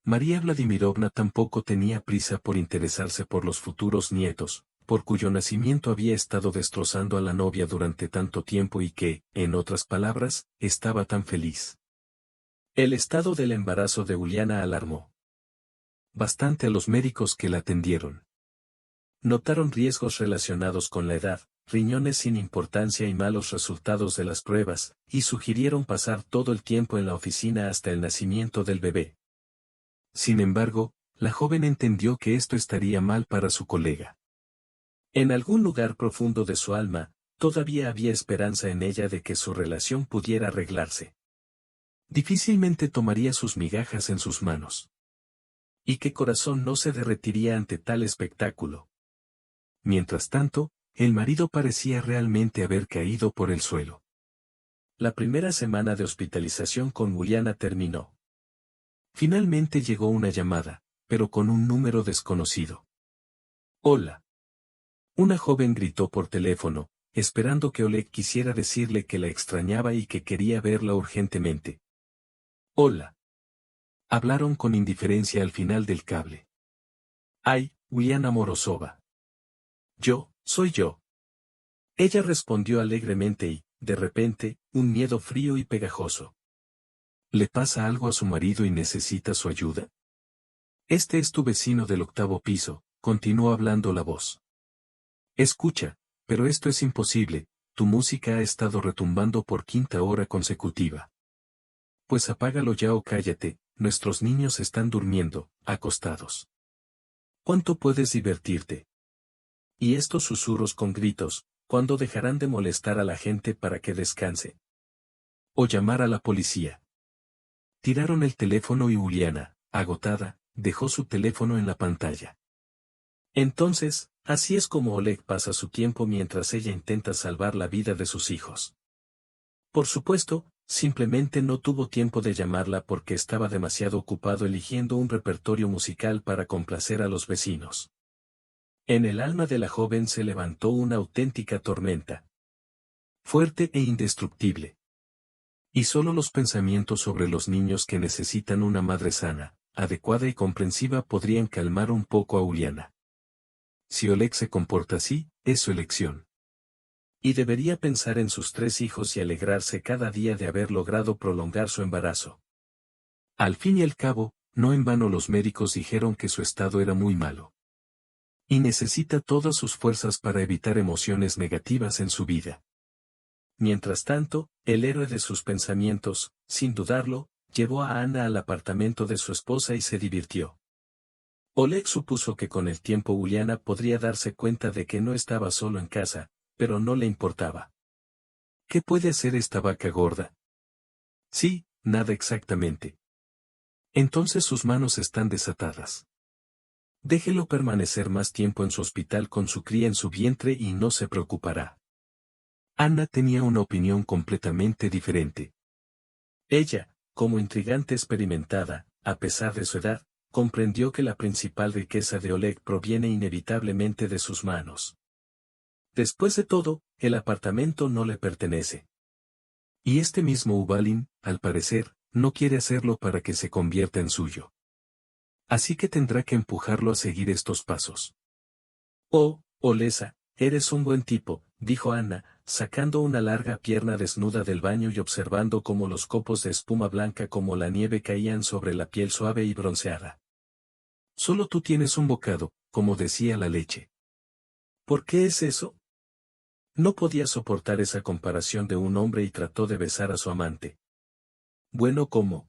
María Vladimirovna tampoco tenía prisa por interesarse por los futuros nietos, por cuyo nacimiento había estado destrozando a la novia durante tanto tiempo y que, en otras palabras, estaba tan feliz. El estado del embarazo de Uliana alarmó bastante a los médicos que la atendieron. Notaron riesgos relacionados con la edad, riñones sin importancia y malos resultados de las pruebas, y sugirieron pasar todo el tiempo en la oficina hasta el nacimiento del bebé. Sin embargo, la joven entendió que esto estaría mal para su colega. En algún lugar profundo de su alma, todavía había esperanza en ella de que su relación pudiera arreglarse. Difícilmente tomaría sus migajas en sus manos. Y qué corazón no se derretiría ante tal espectáculo. Mientras tanto, el marido parecía realmente haber caído por el suelo. La primera semana de hospitalización con Uliana terminó. Finalmente llegó una llamada, pero con un número desconocido. Hola. Una joven gritó por teléfono, esperando que Oleg quisiera decirle que la extrañaba y que quería verla urgentemente. Hola. Hablaron con indiferencia al final del cable. Ay, Uliana Morozova. Soy yo. Ella respondió alegremente y, de repente, un miedo frío y pegajoso. ¿Le pasa algo a su marido y necesita su ayuda? Este es tu vecino del 8º piso, continuó hablando la voz. Escucha, pero esto es imposible, tu música ha estado retumbando por 5ª hora consecutiva. Pues apágalo ya o cállate, nuestros niños están durmiendo, acostados. ¿Cuánto puedes divertirte? Y estos susurros con gritos, ¿cuándo dejarán de molestar a la gente para que descanse? O llamar a la policía. Tiraron el teléfono y Uliana, agotada, dejó su teléfono en la pantalla. Entonces, así es como Oleg pasa su tiempo mientras ella intenta salvar la vida de sus hijos. Por supuesto, simplemente no tuvo tiempo de llamarla porque estaba demasiado ocupado eligiendo un repertorio musical para complacer a los vecinos. En el alma de la joven se levantó una auténtica tormenta. Fuerte e indestructible. Y solo los pensamientos sobre los niños que necesitan una madre sana, adecuada y comprensiva podrían calmar un poco a Uliana. Si Oleg se comporta así, es su elección. Y debería pensar en sus 3 hijos y alegrarse cada día de haber logrado prolongar su embarazo. Al fin y al cabo, no en vano los médicos dijeron que su estado era muy malo. Y necesita todas sus fuerzas para evitar emociones negativas en su vida. Mientras tanto, el héroe de sus pensamientos, sin dudarlo, llevó a Ana al apartamento de su esposa y se divirtió. Oleg supuso que con el tiempo Uliana podría darse cuenta de que no estaba solo en casa, pero no le importaba. ¿Qué puede hacer esta vaca gorda? Sí, nada exactamente. Entonces sus manos están desatadas. Déjelo permanecer más tiempo en su hospital con su cría en su vientre y no se preocupará. Ana tenía una opinión completamente diferente. Ella, como intrigante experimentada, a pesar de su edad, comprendió que la principal riqueza de Oleg proviene inevitablemente de sus manos. Después de todo, el apartamento no le pertenece. Y este mismo Ubalin, al parecer, no quiere hacerlo para que se convierta en suyo. Así que tendrá que empujarlo a seguir estos pasos. Oh, Olesa, eres un buen tipo, dijo Ana, sacando una larga pierna desnuda del baño y observando cómo los copos de espuma blanca como la nieve caían sobre la piel suave y bronceada. Solo tú tienes un bocado, como decía la leche. ¿Por qué es eso? No podía soportar esa comparación de un hombre y trató de besar a su amante. Bueno, ¿cómo?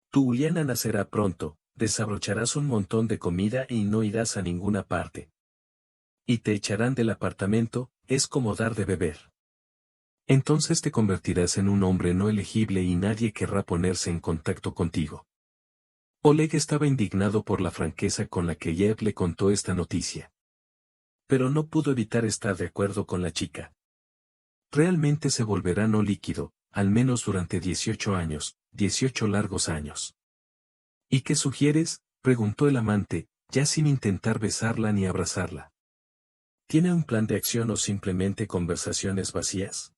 Tu Uliana nacerá pronto, desabrocharás un montón de comida y no irás a ninguna parte. Y te echarán del apartamento, es como dar de beber. Entonces te convertirás en un hombre no elegible y nadie querrá ponerse en contacto contigo. Oleg estaba indignado por la franqueza con la que Yev le contó esta noticia. Pero no pudo evitar estar de acuerdo con la chica. Realmente se volverá no líquido, al menos durante 18 años, 18 largos años. ¿Y qué sugieres?, preguntó el amante, ya sin intentar besarla ni abrazarla. ¿Tiene un plan de acción o simplemente conversaciones vacías?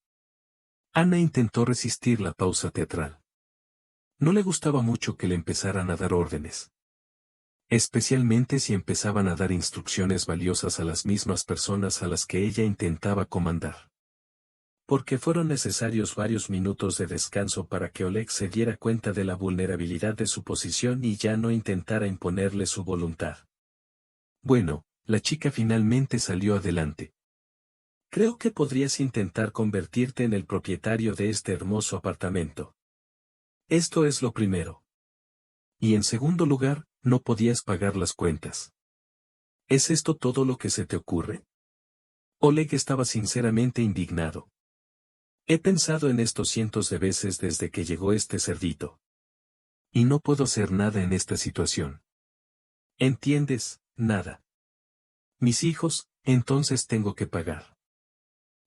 Ana intentó resistir la pausa teatral. No le gustaba mucho que le empezaran a dar órdenes. Especialmente si empezaban a dar instrucciones valiosas a las mismas personas a las que ella intentaba comandar. Porque fueron necesarios varios minutos de descanso para que Oleg se diera cuenta de la vulnerabilidad de su posición y ya no intentara imponerle su voluntad. Bueno, la chica finalmente salió adelante. Creo que podrías intentar convertirte en el propietario de este hermoso apartamento. Esto es lo primero. Y en segundo lugar, no podías pagar las cuentas. ¿Es esto todo lo que se te ocurre? Oleg estaba sinceramente indignado. He pensado en esto cientos de veces desde que llegó este cerdito. Y no puedo hacer nada en esta situación. ¿Entiendes? Nada. Mis hijos, entonces tengo que pagar.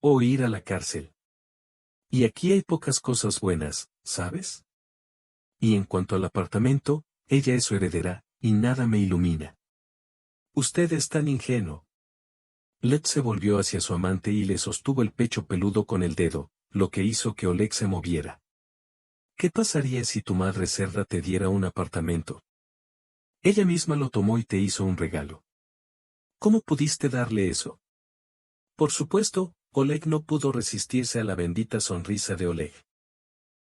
O ir a la cárcel. Y aquí hay pocas cosas buenas, ¿sabes? Y en cuanto al apartamento, ella es su heredera, y nada me ilumina. Usted es tan ingenuo. Led se volvió hacia su amante y le sostuvo el pecho peludo con el dedo, lo que hizo que Oleg se moviera. ¿Qué pasaría si tu madre cerda te diera un apartamento? Ella misma lo tomó y te hizo un regalo. ¿Cómo pudiste darle eso? Por supuesto, Oleg no pudo resistirse a la bendita sonrisa de Oleg.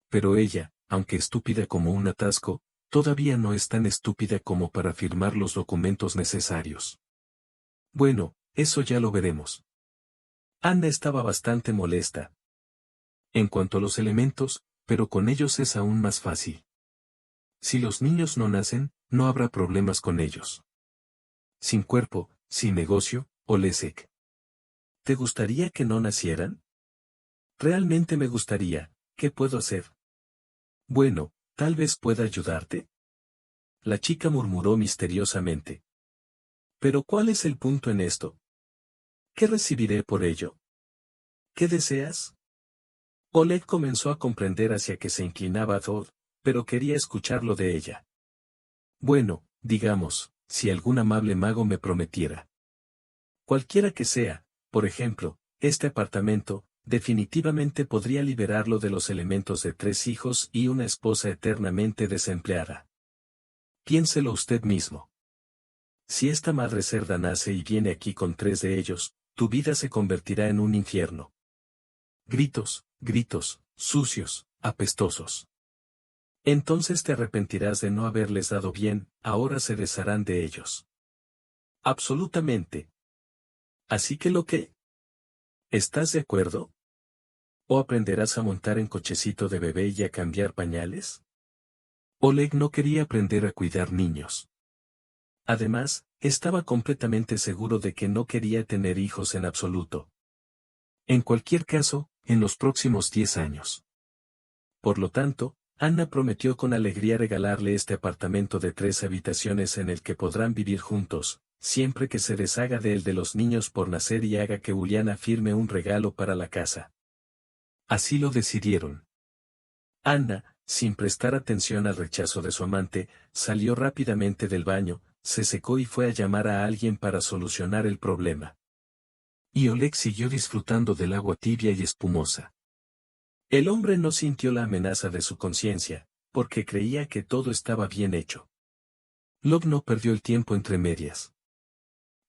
Pero ella, aunque estúpida como un atasco, todavía no es tan estúpida como para firmar los documentos necesarios. Bueno, eso ya lo veremos. Ana estaba bastante molesta. En cuanto a los elementos, pero con ellos es aún más fácil. Si los niños no nacen, no habrá problemas con ellos. Sin cuerpo, sin negocio, Olesek. ¿Te gustaría que no nacieran? Realmente me gustaría, ¿Qué puedo hacer? Bueno, tal vez pueda ayudarte. La chica murmuró misteriosamente. Pero ¿cuál es el punto en esto? ¿Qué recibiré por ello? ¿Qué deseas? Oleg comenzó a comprender hacia qué se inclinaba Thor, pero quería escucharlo de ella. Bueno, digamos, si algún amable mago me prometiera. Cualquiera que sea, por ejemplo, este apartamento, definitivamente podría liberarlo de los elementos de 3 hijos y una esposa eternamente desempleada. Piénselo usted mismo. Si esta madre cerda nace y viene aquí con 3 de ellos, tu vida se convertirá en un infierno. Gritos, gritos, sucios, apestosos. Entonces te arrepentirás de no haberles dado bien, ahora se desharán de ellos. Absolutamente. Así que lo que... ¿Estás de acuerdo? ¿O aprenderás a montar en cochecito de bebé y a cambiar pañales? Oleg no quería aprender a cuidar niños. Además, estaba completamente seguro de que no quería tener hijos en absoluto. En cualquier caso, en los próximos 10 años. Por lo tanto, Anna prometió con alegría regalarle este apartamento de 3 habitaciones en el que podrán vivir juntos, siempre que se deshaga de los niños por nacer y haga que Uliana firme un regalo para la casa. Así lo decidieron. Anna, sin prestar atención al rechazo de su amante, salió rápidamente del baño, se secó y fue a llamar a alguien para solucionar el problema. Y Oleg siguió disfrutando del agua tibia y espumosa. El hombre no sintió la amenaza de su conciencia, porque creía que todo estaba bien hecho. Locke no perdió el tiempo entre medias.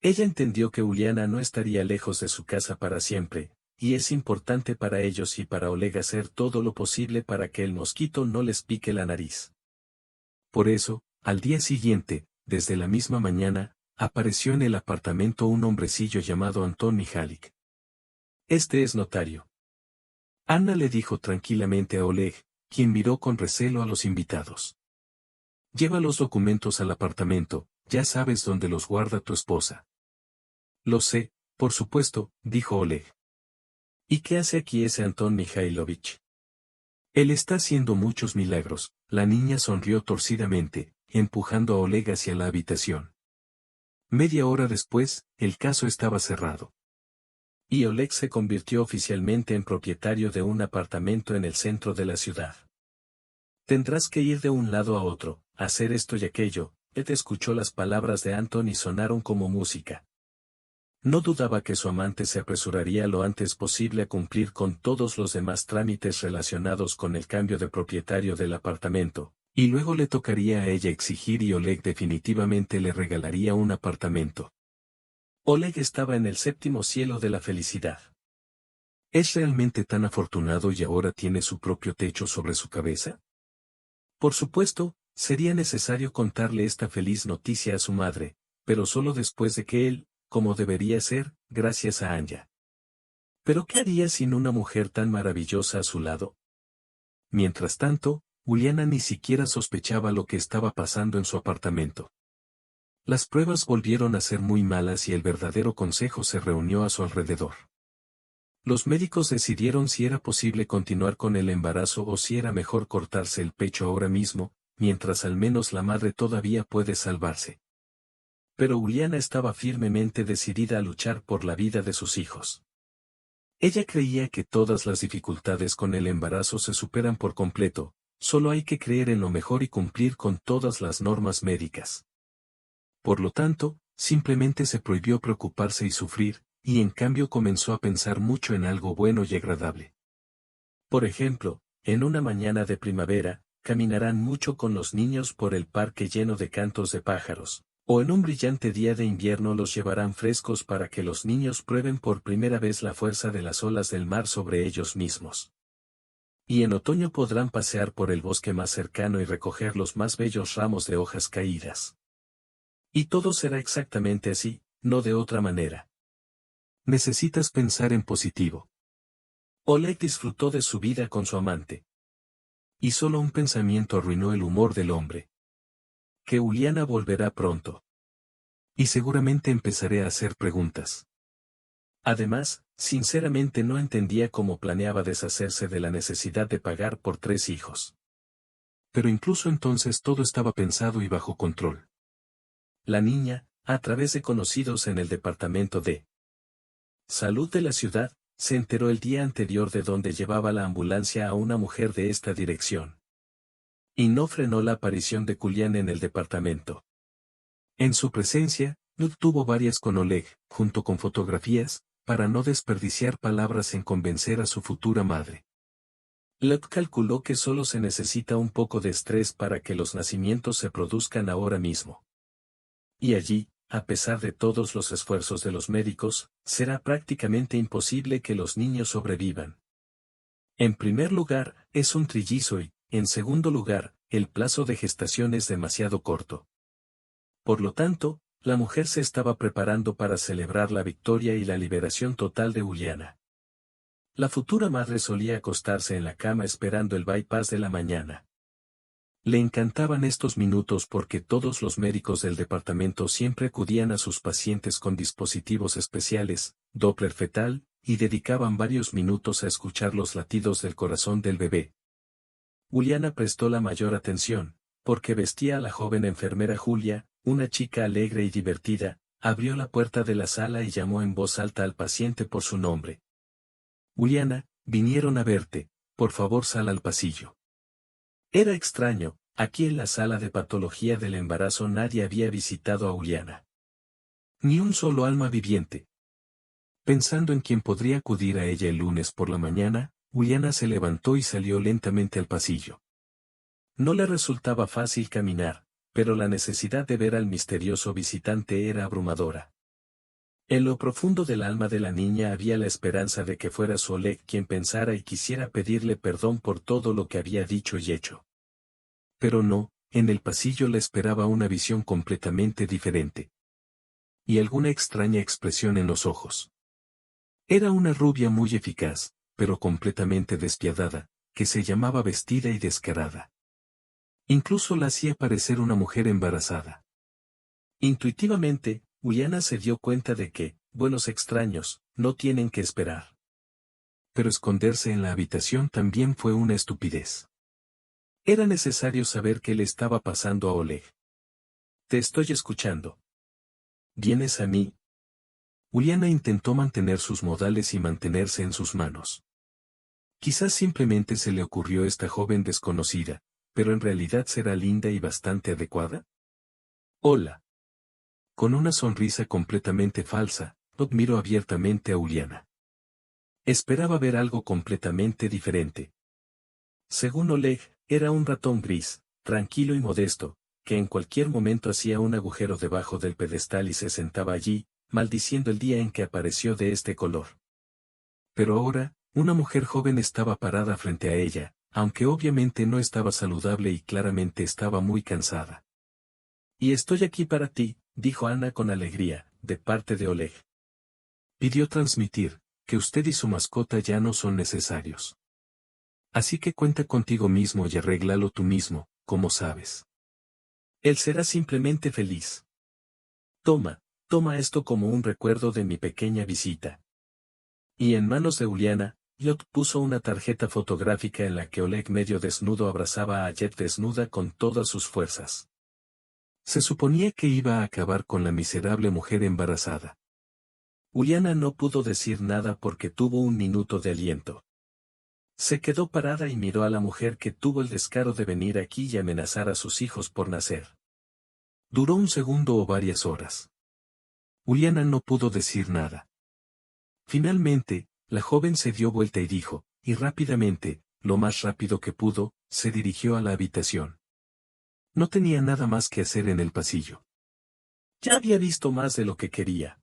Ella entendió que Uliana no estaría lejos de su casa para siempre, y es importante para ellos y para Oleg hacer todo lo posible para que el mosquito no les pique la nariz. Por eso, al día siguiente, desde la misma mañana, apareció en el apartamento un hombrecillo llamado Anton Mihalik. Este es notario. Anna le dijo tranquilamente a Oleg, quien miró con recelo a los invitados. Lleva los documentos al apartamento, ya sabes dónde los guarda tu esposa. Lo sé, por supuesto, dijo Oleg. ¿Y qué hace aquí ese Anton Mikhailovich? Él está haciendo muchos milagros, la niña sonrió torcidamente, empujando a Oleg hacia la habitación. Media hora después, el caso estaba cerrado. Y Oleg se convirtió oficialmente en propietario de un apartamento en el centro de la ciudad. Tendrás que ir de un lado a otro, hacer esto y aquello. Ed escuchó las palabras de Anton y sonaron como música. No dudaba que su amante se apresuraría lo antes posible a cumplir con todos los demás trámites relacionados con el cambio de propietario del apartamento, y luego le tocaría a ella exigir y Oleg definitivamente le regalaría un apartamento. Oleg estaba en el 7º cielo de la felicidad. ¿Es realmente tan afortunado y ahora tiene su propio techo sobre su cabeza? Por supuesto, sería necesario contarle esta feliz noticia a su madre, pero solo después de que él, como debería ser, gracias a Anya. ¿Pero qué haría sin una mujer tan maravillosa a su lado? Mientras tanto, Uliana ni siquiera sospechaba lo que estaba pasando en su apartamento. Las pruebas volvieron a ser muy malas y el verdadero consejo se reunió a su alrededor. Los médicos decidieron si era posible continuar con el embarazo o si era mejor cortarse el pecho ahora mismo, mientras al menos la madre todavía puede salvarse. Pero Uliana estaba firmemente decidida a luchar por la vida de sus hijos. Ella creía que todas las dificultades con el embarazo se superan por completo, solo hay que creer en lo mejor y cumplir con todas las normas médicas. Por lo tanto, simplemente se prohibió preocuparse y sufrir, y en cambio comenzó a pensar mucho en algo bueno y agradable. Por ejemplo, en una mañana de primavera, caminarán mucho con los niños por el parque lleno de cantos de pájaros, o en un brillante día de invierno los llevarán frescos para que los niños prueben por primera vez la fuerza de las olas del mar sobre ellos mismos. Y en otoño podrán pasear por el bosque más cercano y recoger los más bellos ramos de hojas caídas. Y todo será exactamente así, no de otra manera. Necesitas pensar en positivo. Oleg disfrutó de su vida con su amante. Y solo un pensamiento arruinó el humor del hombre. Que Uliana volverá pronto. Y seguramente empezaré a hacer preguntas. Además, sinceramente no entendía cómo planeaba deshacerse de la necesidad de pagar por 3 hijos. Pero incluso entonces todo estaba pensado y bajo control. La niña, a través de conocidos en el departamento de salud de la ciudad, se enteró el día anterior de dónde llevaba la ambulancia a una mujer de esta dirección. Y no frenó la aparición de Julián en el departamento. En su presencia, Ruth tuvo varias con Oleg, junto con fotografías, para no desperdiciar palabras en convencer a su futura madre. Lot calculó que solo se necesita un poco de estrés para que los nacimientos se produzcan ahora mismo. Y allí, a pesar de todos los esfuerzos de los médicos, será prácticamente imposible que los niños sobrevivan. En primer lugar, es un trillizo y, en segundo lugar, el plazo de gestación es demasiado corto. Por lo tanto, la mujer se estaba preparando para celebrar la victoria y la liberación total de Uliana. La futura madre solía acostarse en la cama esperando el bypass de la mañana. Le encantaban estos minutos porque todos los médicos del departamento siempre acudían a sus pacientes con dispositivos especiales, Doppler fetal, y dedicaban varios minutos a escuchar los latidos del corazón del bebé. Uliana prestó la mayor atención, porque vestía a la joven enfermera Julia, una chica alegre y divertida, abrió la puerta de la sala y llamó en voz alta al paciente por su nombre. Uliana, vinieron a verte, por favor sal al pasillo. Era extraño, aquí en la sala de patología del embarazo nadie había visitado a Uliana. Ni un solo alma viviente. Pensando en quién podría acudir a ella el lunes por la mañana, Uliana se levantó y salió lentamente al pasillo. No le resultaba fácil caminar, pero la necesidad de ver al misterioso visitante era abrumadora. En lo profundo del alma de la niña había la esperanza de que fuera su Oleg quien pensara y quisiera pedirle perdón por todo lo que había dicho y hecho. Pero no, en el pasillo le esperaba una visión completamente diferente. Y alguna extraña expresión en los ojos. Era una rubia muy eficaz, pero completamente despiadada, que se llamaba vestida y descarada. Incluso la hacía parecer una mujer embarazada. Intuitivamente, Uliana se dio cuenta de que, buenos extraños, no tienen que esperar. Pero esconderse en la habitación también fue una estupidez. Era necesario saber qué le estaba pasando a Oleg. Te estoy escuchando. ¿Vienes a mí? Uliana intentó mantener sus modales y mantenerse en sus manos. Quizás simplemente se le ocurrió esta joven desconocida, pero en realidad será linda y bastante adecuada. Hola. Con una sonrisa completamente falsa, Lot miró abiertamente a Uliana. Esperaba ver algo completamente diferente. Según Oleg, era un ratón gris, tranquilo y modesto, que en cualquier momento hacía un agujero debajo del pedestal y se sentaba allí, maldiciendo el día en que apareció de este color. Pero ahora, una mujer joven estaba parada frente a ella, aunque obviamente no estaba saludable y claramente estaba muy cansada. Y estoy aquí para ti, dijo Ana con alegría, de parte de Oleg. Pidió transmitir, que usted y su mascota ya no son necesarios. Así que cuenta contigo mismo y arréglalo tú mismo, como sabes. Él será simplemente feliz. Toma esto como un recuerdo de mi pequeña visita. Y en manos de Uliana, Lot puso una tarjeta fotográfica en la que Oleg medio desnudo abrazaba a Jet desnuda con todas sus fuerzas. Se suponía que iba a acabar con la miserable mujer embarazada. Uliana no pudo decir nada porque tuvo un minuto de aliento. Se quedó parada y miró a la mujer que tuvo el descaro de venir aquí y amenazar a sus hijos por nacer. Duró un segundo o varias horas. Uliana no pudo decir nada. Finalmente, la joven se dio vuelta y dijo, y rápidamente, lo más rápido que pudo, se dirigió a la habitación. No tenía nada más que hacer en el pasillo. Ya había visto más de lo que quería.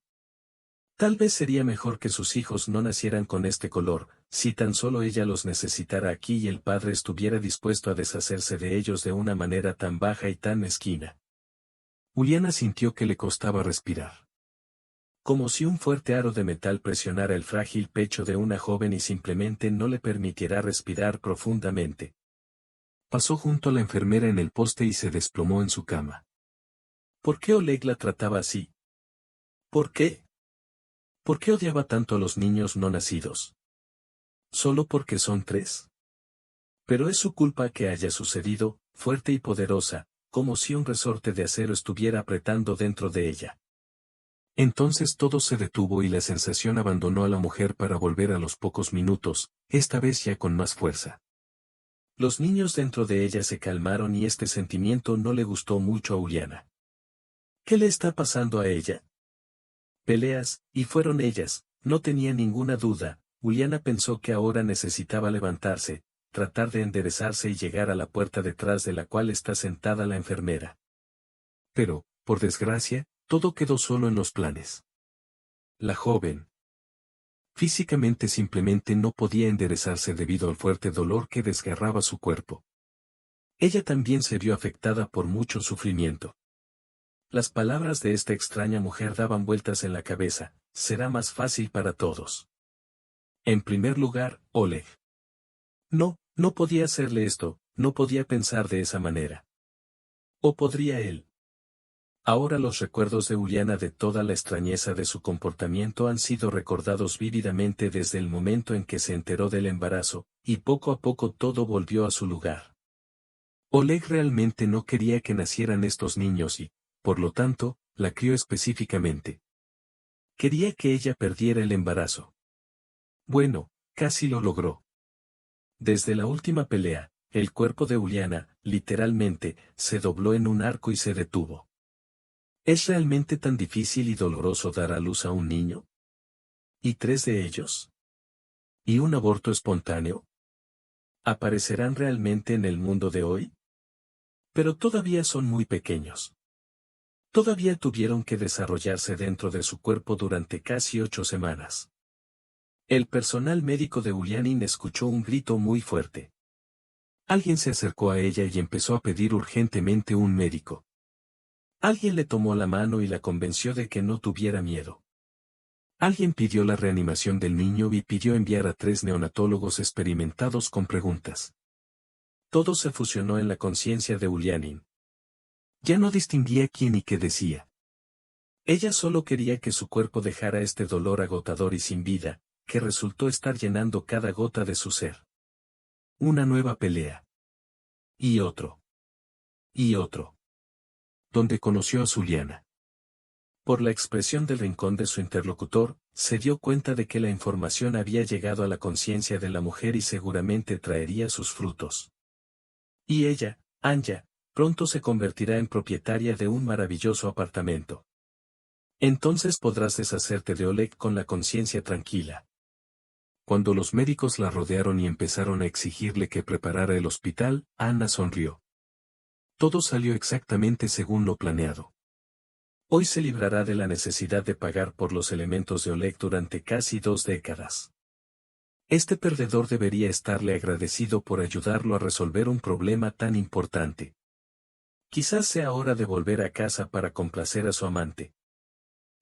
Tal vez sería mejor que sus hijos no nacieran con este color, si tan solo ella los necesitara aquí y el padre estuviera dispuesto a deshacerse de ellos de una manera tan baja y tan mezquina. Uliana sintió que le costaba respirar. Como si un fuerte aro de metal presionara el frágil pecho de una joven y simplemente no le permitiera respirar profundamente. Pasó junto a la enfermera en el poste y se desplomó en su cama. ¿Por qué Oleg la trataba así? ¿Por qué? ¿Por qué odiaba tanto a los niños no nacidos? ¿Solo porque son 3? Pero es su culpa que haya sucedido, fuerte y poderosa, como si un resorte de acero estuviera apretando dentro de ella. Entonces todo se detuvo y la sensación abandonó a la mujer para volver a los pocos minutos, esta vez ya con más fuerza. Los niños dentro de ella se calmaron y este sentimiento no le gustó mucho a Uliana. ¿Qué le está pasando a ella? Peleas, y fueron ellas, no tenía ninguna duda. Uliana pensó que ahora necesitaba levantarse, tratar de enderezarse y llegar a la puerta detrás de la cual está sentada la enfermera. Pero, por desgracia, todo quedó solo en los planes. La joven, físicamente simplemente no podía enderezarse debido al fuerte dolor que desgarraba su cuerpo. Ella también se vio afectada por mucho sufrimiento. Las palabras de esta extraña mujer daban vueltas en la cabeza: será más fácil para todos. En primer lugar, Oleg. No, no podía hacerle esto, no podía pensar de esa manera. ¿O podría él? Ahora los recuerdos de Uliana de toda la extrañeza de su comportamiento han sido recordados vívidamente desde el momento en que se enteró del embarazo, y poco a poco todo volvió a su lugar. Oleg realmente no quería que nacieran estos niños y, por lo tanto, la crió específicamente. Quería que ella perdiera el embarazo. Bueno, casi lo logró. Desde la última pelea, el cuerpo de Uliana, literalmente, se dobló en un arco y se detuvo. ¿Es realmente tan difícil y doloroso dar a luz a un niño? ¿Y 3 de ellos? ¿Y un aborto espontáneo? ¿Aparecerán realmente en el mundo de hoy? Pero todavía son muy pequeños. Todavía tuvieron que desarrollarse dentro de su cuerpo durante casi 8 semanas. El personal médico de Ulyanin escuchó un grito muy fuerte. Alguien se acercó a ella y empezó a pedir urgentemente un médico. Alguien le tomó la mano y la convenció de que no tuviera miedo. Alguien pidió la reanimación del niño y pidió enviar a 3 neonatólogos experimentados con preguntas. Todo se fusionó en la conciencia de Ulyanin. Ya no distinguía quién y qué decía. Ella solo quería que su cuerpo dejara este dolor agotador y sin vida, que resultó estar llenando cada gota de su ser. Una nueva pelea. Y otro. Y otro. Donde conoció a Zuliana. Por la expresión del rincón de su interlocutor, se dio cuenta de que la información había llegado a la conciencia de la mujer y seguramente traería sus frutos. Y ella, Anya, pronto se convertirá en propietaria de un maravilloso apartamento. Entonces podrás deshacerte de Oleg con la conciencia tranquila. Cuando los médicos la rodearon y empezaron a exigirle que preparara el hospital, Anna sonrió. Todo salió exactamente según lo planeado. Hoy se librará de la necesidad de pagar por los elementos de Oleg durante casi 2 décadas. Este perdedor debería estarle agradecido por ayudarlo a resolver un problema tan importante. Quizás sea hora de volver a casa para complacer a su amante.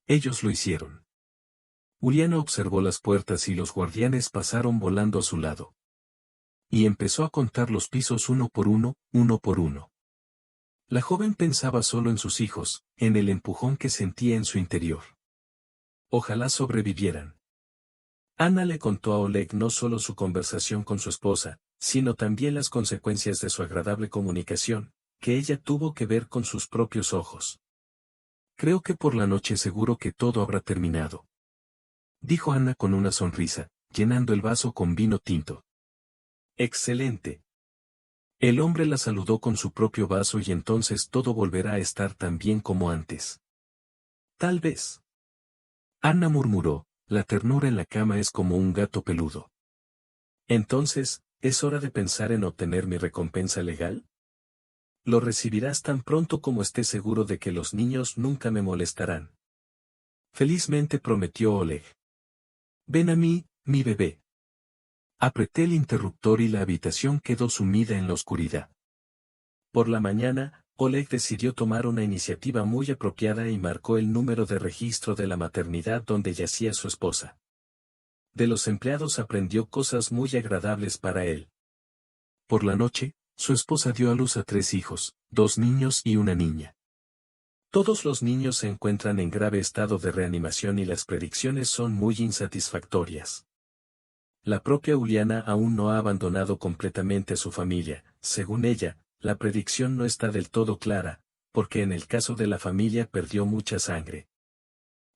Ellos lo hicieron. Uliana observó las puertas y los guardianes pasaron volando a su lado. Y empezó a contar los pisos uno por uno, uno por uno. La joven pensaba solo en sus hijos, en el empujón que sentía en su interior. Ojalá sobrevivieran. Ana le contó a Oleg no solo su conversación con su esposa, sino también las consecuencias de su agradable comunicación, que ella tuvo que ver con sus propios ojos. Creo que por la noche seguro que todo habrá terminado, dijo Ana con una sonrisa, llenando el vaso con vino tinto. Excelente. El hombre la saludó con su propio vaso y entonces todo volverá a estar tan bien como antes. Tal vez. Ana murmuró, la ternura en la cama es como un gato peludo. Entonces, ¿es hora de pensar en obtener mi recompensa legal? Lo recibirás tan pronto como esté seguro de que los niños nunca me molestarán. Felizmente prometió Oleg. Ven a mí, mi bebé. Apreté el interruptor y la habitación quedó sumida en la oscuridad. Por la mañana, Oleg decidió tomar una iniciativa muy apropiada y marcó el número de registro de la maternidad donde yacía su esposa. De los empleados aprendió cosas muy agradables para él. Por la noche, su esposa dio a luz a 3 hijos, 2 niños y una niña. Todos los niños se encuentran en grave estado de reanimación y las predicciones son muy insatisfactorias. La propia Uliana aún no ha abandonado completamente a su familia. Según ella, la predicción no está del todo clara, porque en el caso de la familia perdió mucha sangre.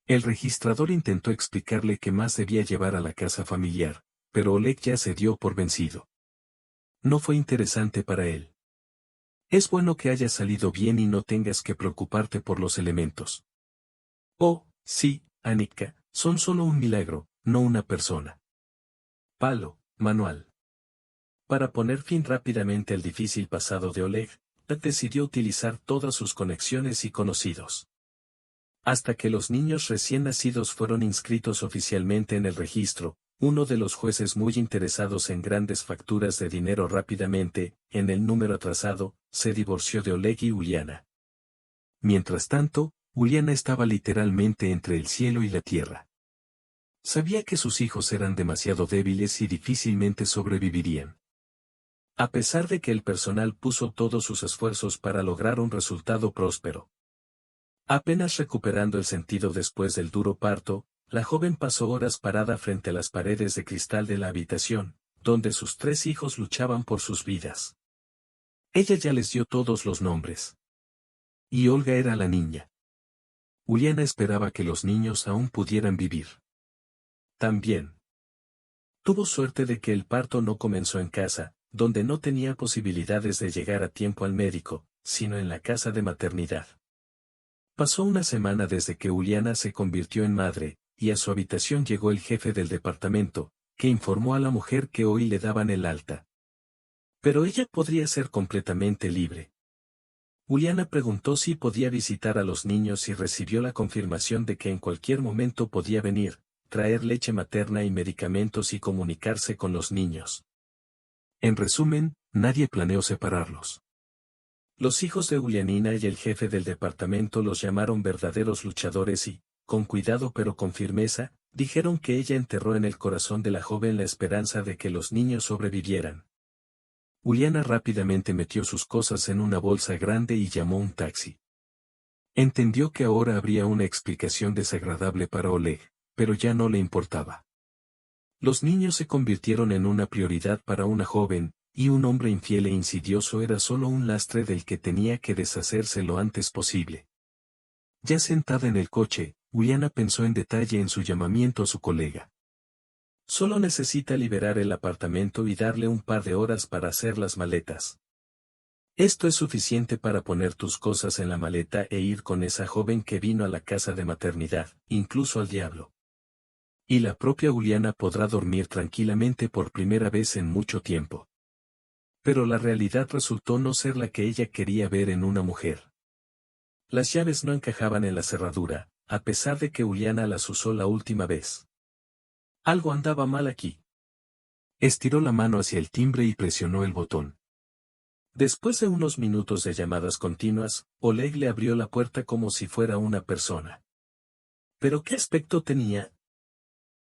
El registrador intentó explicarle qué más debía llevar a la casa familiar, pero Oleg ya se dio por vencido. No fue interesante para él. Es bueno que haya salido bien y no tengas que preocuparte por los elementos. Oh, sí, Annika, son solo un milagro, no una persona. Palo, manual. Para poner fin rápidamente al difícil pasado de Oleg, Pat decidió utilizar todas sus conexiones y conocidos. Hasta que los niños recién nacidos fueron inscritos oficialmente en el registro, uno de los jueces muy interesados en grandes facturas de dinero rápidamente, en el número atrasado, se divorció de Oleg y Uliana. Mientras tanto, Uliana estaba literalmente entre el cielo y la tierra. Sabía que sus hijos eran demasiado débiles y difícilmente sobrevivirían. A pesar de que el personal puso todos sus esfuerzos para lograr un resultado próspero. Apenas recuperando el sentido después del duro parto, la joven pasó horas parada frente a las paredes de cristal de la habitación, donde sus 3 hijos luchaban por sus vidas. Ella ya les dio todos los nombres. Y Olga era la niña. Uliana esperaba que los niños aún pudieran vivir. También. Tuvo suerte de que el parto no comenzó en casa, donde no tenía posibilidades de llegar a tiempo al médico, sino en la casa de maternidad. Pasó una semana desde que Uliana se convirtió en madre, y a su habitación llegó el jefe del departamento, que informó a la mujer que hoy le daban el alta. Pero ella podría ser completamente libre. Uliana preguntó si podía visitar a los niños y recibió la confirmación de que en cualquier momento podía venir, traer leche materna y medicamentos y comunicarse con los niños. En resumen, nadie planeó separarlos. Los hijos de Ulianina y el jefe del departamento los llamaron verdaderos luchadores y, con cuidado pero con firmeza, dijeron que ella enterró en el corazón de la joven la esperanza de que los niños sobrevivieran. Uliana rápidamente metió sus cosas en una bolsa grande y llamó un taxi. Entendió que ahora habría una explicación desagradable para Oleg, pero ya no le importaba. Los niños se convirtieron en una prioridad para una joven, y un hombre infiel e insidioso era solo un lastre del que tenía que deshacerse lo antes posible. Ya sentada en el coche, Uliana pensó en detalle en su llamamiento a su colega. Solo necesita liberar el apartamento y darle un par de horas para hacer las maletas. Esto es suficiente para poner tus cosas en la maleta e ir con esa joven que vino a la casa de maternidad, incluso al diablo. Y la propia Uliana podrá dormir tranquilamente por primera vez en mucho tiempo. Pero la realidad resultó no ser la que ella quería ver en una mujer. Las llaves no encajaban en la cerradura, a pesar de que Uliana las usó la última vez. Algo andaba mal aquí. Estiró la mano hacia el timbre y presionó el botón. Después de unos minutos de llamadas continuas, Oleg le abrió la puerta como si fuera una persona. ¿Pero qué aspecto tenía?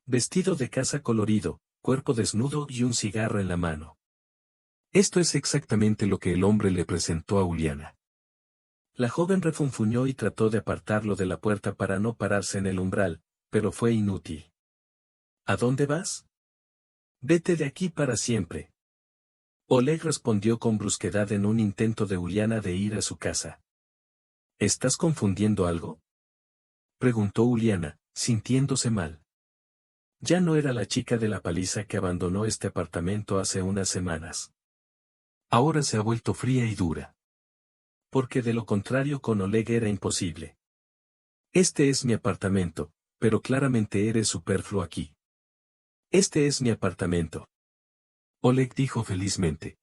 Vestido de casa colorido, cuerpo desnudo y un cigarro en la mano. Esto es exactamente lo que el hombre le presentó a Uliana. La joven refunfuñó y trató de apartarlo de la puerta para no pararse en el umbral, pero fue inútil. ¿A dónde vas? Vete de aquí para siempre. Oleg respondió con brusquedad en un intento de Uliana de ir a su casa. ¿Estás confundiendo algo? Preguntó Uliana, sintiéndose mal. Ya no era la chica de la paliza que abandonó este apartamento hace unas semanas. Ahora se ha vuelto fría y dura. Porque de lo contrario con Oleg era imposible. Este es mi apartamento, pero claramente eres superfluo aquí. Este es mi apartamento. Oleg dijo felizmente.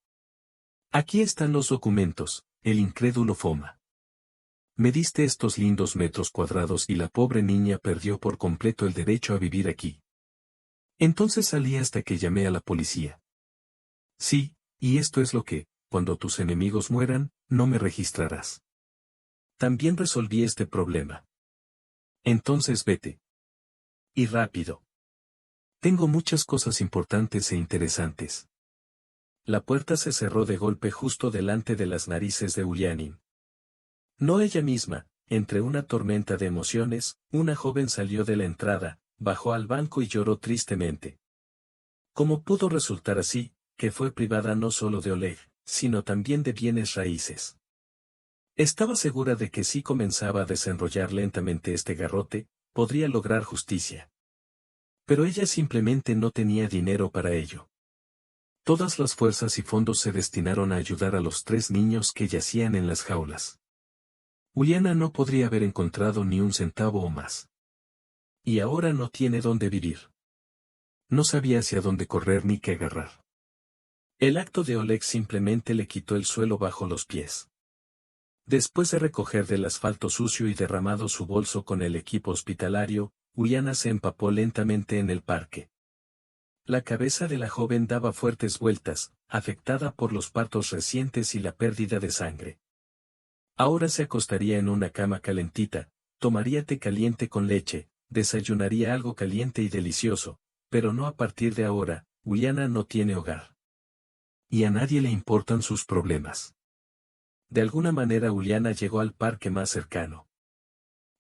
Aquí están los documentos, el incrédulo Foma. Me diste estos lindos metros cuadrados y la pobre niña perdió por completo el derecho a vivir aquí. Entonces salí hasta que llamé a la policía. Sí, y esto es lo que, cuando tus enemigos mueran, no me registrarás. También resolví este problema. Entonces vete. Y rápido. Tengo muchas cosas importantes e interesantes. La puerta se cerró de golpe justo delante de las narices de Ulyanin. No ella misma, entre una tormenta de emociones, una joven salió de la entrada, bajó al banco y lloró tristemente. ¿Cómo pudo resultar así, que fue privada no solo de Oleg, sino también de bienes raíces? Estaba segura de que si comenzaba a desenrollar lentamente este garrote, podría lograr justicia. Pero ella simplemente no tenía dinero para ello. Todas las fuerzas y fondos se destinaron a ayudar a los 3 niños que yacían en las jaulas. Uliana no podría haber encontrado ni un centavo o más. Y ahora no tiene dónde vivir. No sabía hacia dónde correr ni qué agarrar. El acto de Oleg simplemente le quitó el suelo bajo los pies. Después de recoger del asfalto sucio y derramado su bolso con el equipo hospitalario, Uliana se empapó lentamente en el parque. La cabeza de la joven daba fuertes vueltas, afectada por los partos recientes y la pérdida de sangre. Ahora se acostaría en una cama calentita, tomaría té caliente con leche, desayunaría algo caliente y delicioso, pero no a partir de ahora. Uliana no tiene hogar. Y a nadie le importan sus problemas. De alguna manera Uliana llegó al parque más cercano.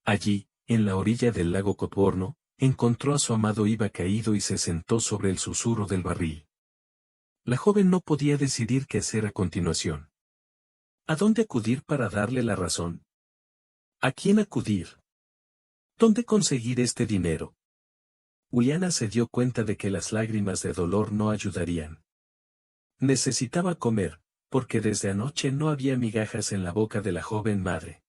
Allí, en la orilla del lago Cotborno, encontró a su amado Iva caído y se sentó sobre el susurro del barril. La joven no podía decidir qué hacer a continuación. ¿A dónde acudir para darle la razón? ¿A quién acudir? ¿Dónde conseguir este dinero? Uliana se dio cuenta de que las lágrimas de dolor no ayudarían. Necesitaba comer, porque desde anoche no había migajas en la boca de la joven madre.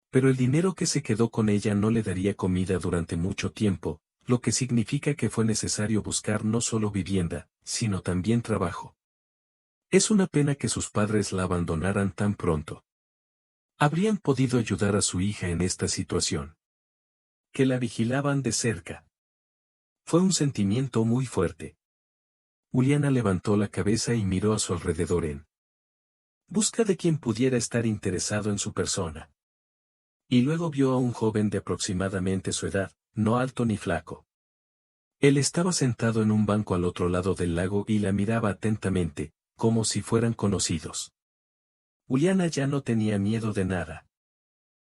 Pero el dinero que se quedó con ella no le daría comida durante mucho tiempo, lo que significa que fue necesario buscar no solo vivienda, sino también trabajo. Es una pena que sus padres la abandonaran tan pronto. Habrían podido ayudar a su hija en esta situación. Que la vigilaban de cerca. Fue un sentimiento muy fuerte. Uliana levantó la cabeza y miró a su alrededor en busca de quien pudiera estar interesado en su persona. Y luego vio a un joven de aproximadamente su edad, no alto ni flaco. Él estaba sentado en un banco al otro lado del lago y la miraba atentamente, como si fueran conocidos. Uliana ya no tenía miedo de nada.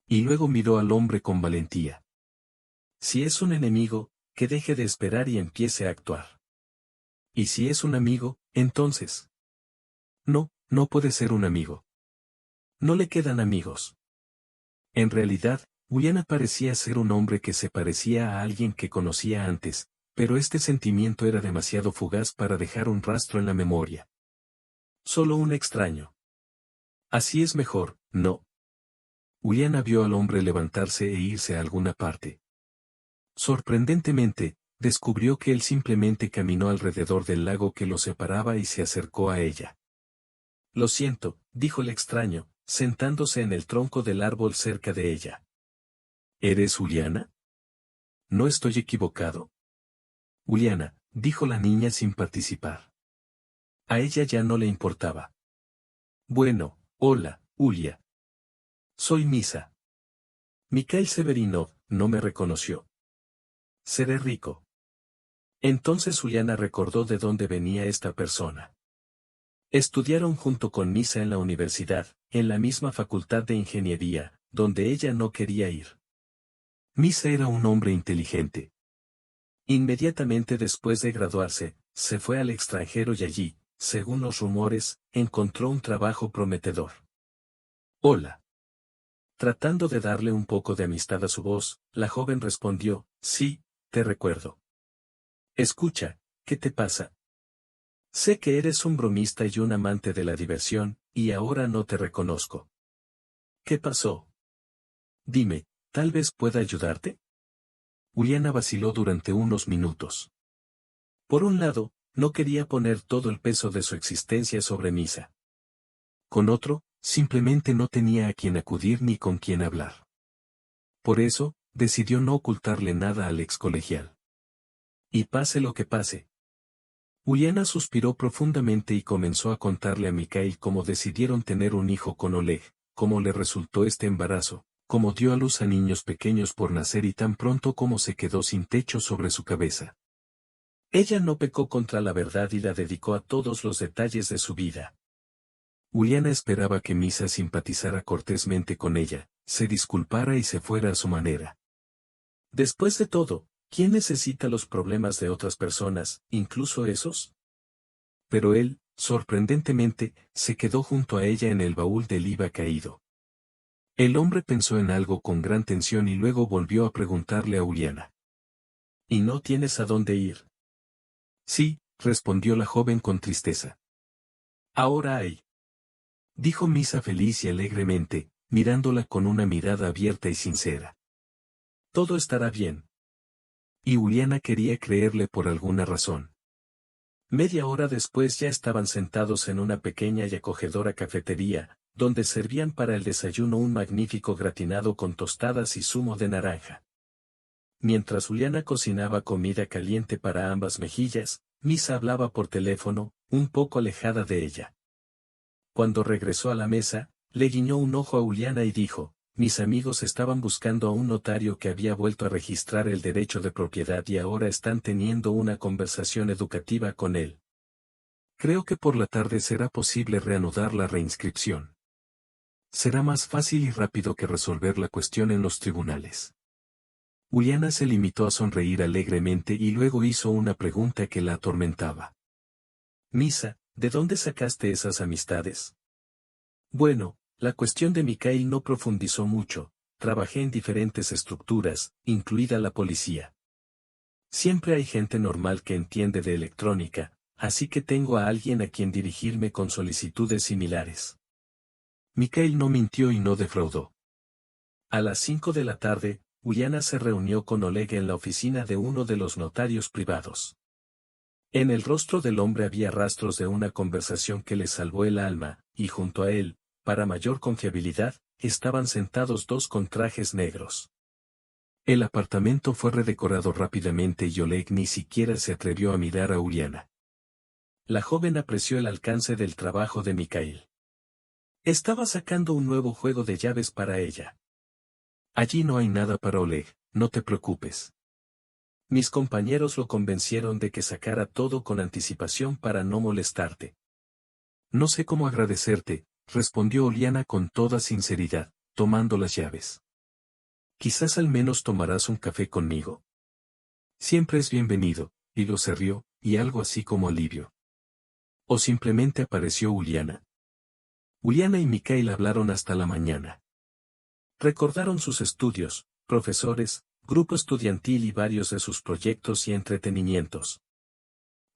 Y luego miró al hombre con valentía. Si es un enemigo, que deje de esperar y empiece a actuar. Y si es un amigo, entonces. No, no puede ser un amigo. No le quedan amigos. En realidad, Uliana parecía ser un hombre que se parecía a alguien que conocía antes, pero este sentimiento era demasiado fugaz para dejar un rastro en la memoria. Solo un extraño. Así es mejor, ¿no? Uliana vio al hombre levantarse e irse a alguna parte. Sorprendentemente, descubrió que él simplemente caminó alrededor del lago que lo separaba y se acercó a ella. Lo siento, dijo el extraño, sentándose en el tronco del árbol cerca de ella. ¿Eres Uliana? ¿No estoy equivocado? Uliana, dijo la niña sin participar. A ella ya no le importaba. Bueno, hola, Ulia. Soy Misa. Mikhail Severinov no me reconoció. Seré rico. Entonces Uliana recordó de dónde venía esta persona. Estudiaron junto con Misa en la universidad, en la misma facultad de ingeniería, donde ella no quería ir. Misa era un hombre inteligente. Inmediatamente después de graduarse, se fue al extranjero y allí, según los rumores, encontró un trabajo prometedor. Hola. Tratando de darle un poco de amistad a su voz, la joven respondió, sí, te recuerdo. Escucha, ¿qué te pasa? Sé que eres un bromista y un amante de la diversión, y ahora no te reconozco. ¿Qué pasó? Dime, ¿tal vez pueda ayudarte? Uliana vaciló durante unos minutos. Por un lado, no quería poner todo el peso de su existencia sobre Misa. Con otro, simplemente no tenía a quien acudir ni con quien hablar. Por eso, decidió no ocultarle nada al ex colegial. Y pase lo que pase. Uliana suspiró profundamente y comenzó a contarle a Mikhail cómo decidieron tener un hijo con Oleg, cómo le resultó este embarazo, cómo dio a luz a niños pequeños por nacer y tan pronto como se quedó sin techo sobre su cabeza. Ella no pecó contra la verdad y la dedicó a todos los detalles de su vida. Uliana esperaba que Misa simpatizara cortésmente con ella, se disculpara y se fuera a su manera. Después de todo, ¿quién necesita los problemas de otras personas, incluso esos? Pero él, sorprendentemente, se quedó junto a ella en el baúl del IVA caído. El hombre pensó en algo con gran tensión y luego volvió a preguntarle a Uliana. ¿Y no tienes a dónde ir? Sí, respondió la joven con tristeza. Ahora hay. Dijo Misa feliz y alegremente, mirándola con una mirada abierta y sincera. Todo estará bien. Y Uliana quería creerle por alguna razón. Media hora después ya estaban sentados en una pequeña y acogedora cafetería, donde servían para el desayuno un magnífico gratinado con tostadas y zumo de naranja. Mientras Uliana cocinaba comida caliente para ambas mejillas, Misa hablaba por teléfono, un poco alejada de ella. Cuando regresó a la mesa, le guiñó un ojo a Uliana y dijo, mis amigos estaban buscando a un notario que había vuelto a registrar el derecho de propiedad y ahora están teniendo una conversación educativa con él. Creo que por la tarde será posible reanudar la reinscripción. Será más fácil y rápido que resolver la cuestión en los tribunales. Uliana se limitó a sonreír alegremente y luego hizo una pregunta que la atormentaba. Misa, ¿de dónde sacaste esas amistades? Bueno, la cuestión de Mikhail no profundizó mucho, trabajé en diferentes estructuras, incluida la policía. Siempre hay gente normal que entiende de electrónica, así que tengo a alguien a quien dirigirme con solicitudes similares. Mikhail no mintió y no defraudó. A las 5 de la tarde, Uliana se reunió con Oleg en la oficina de uno de los notarios privados. En el rostro del hombre había rastros de una conversación que le salvó el alma, y junto a él, para mayor confiabilidad, estaban sentados dos con trajes negros. El apartamento fue redecorado rápidamente y Oleg ni siquiera se atrevió a mirar a Uliana. La joven apreció el alcance del trabajo de Mikhail. Estaba sacando un nuevo juego de llaves para ella. Allí no hay nada para Oleg, no te preocupes. Mis compañeros lo convencieron de que sacara todo con anticipación para no molestarte. No sé cómo agradecerte, respondió Uliana con toda sinceridad, tomando las llaves. Quizás al menos tomarás un café conmigo. Siempre es bienvenido, y lo se rió, y algo así como alivio. O simplemente apareció Uliana. Uliana y Mikhail hablaron hasta la mañana. Recordaron sus estudios, profesores, grupo estudiantil y varios de sus proyectos y entretenimientos.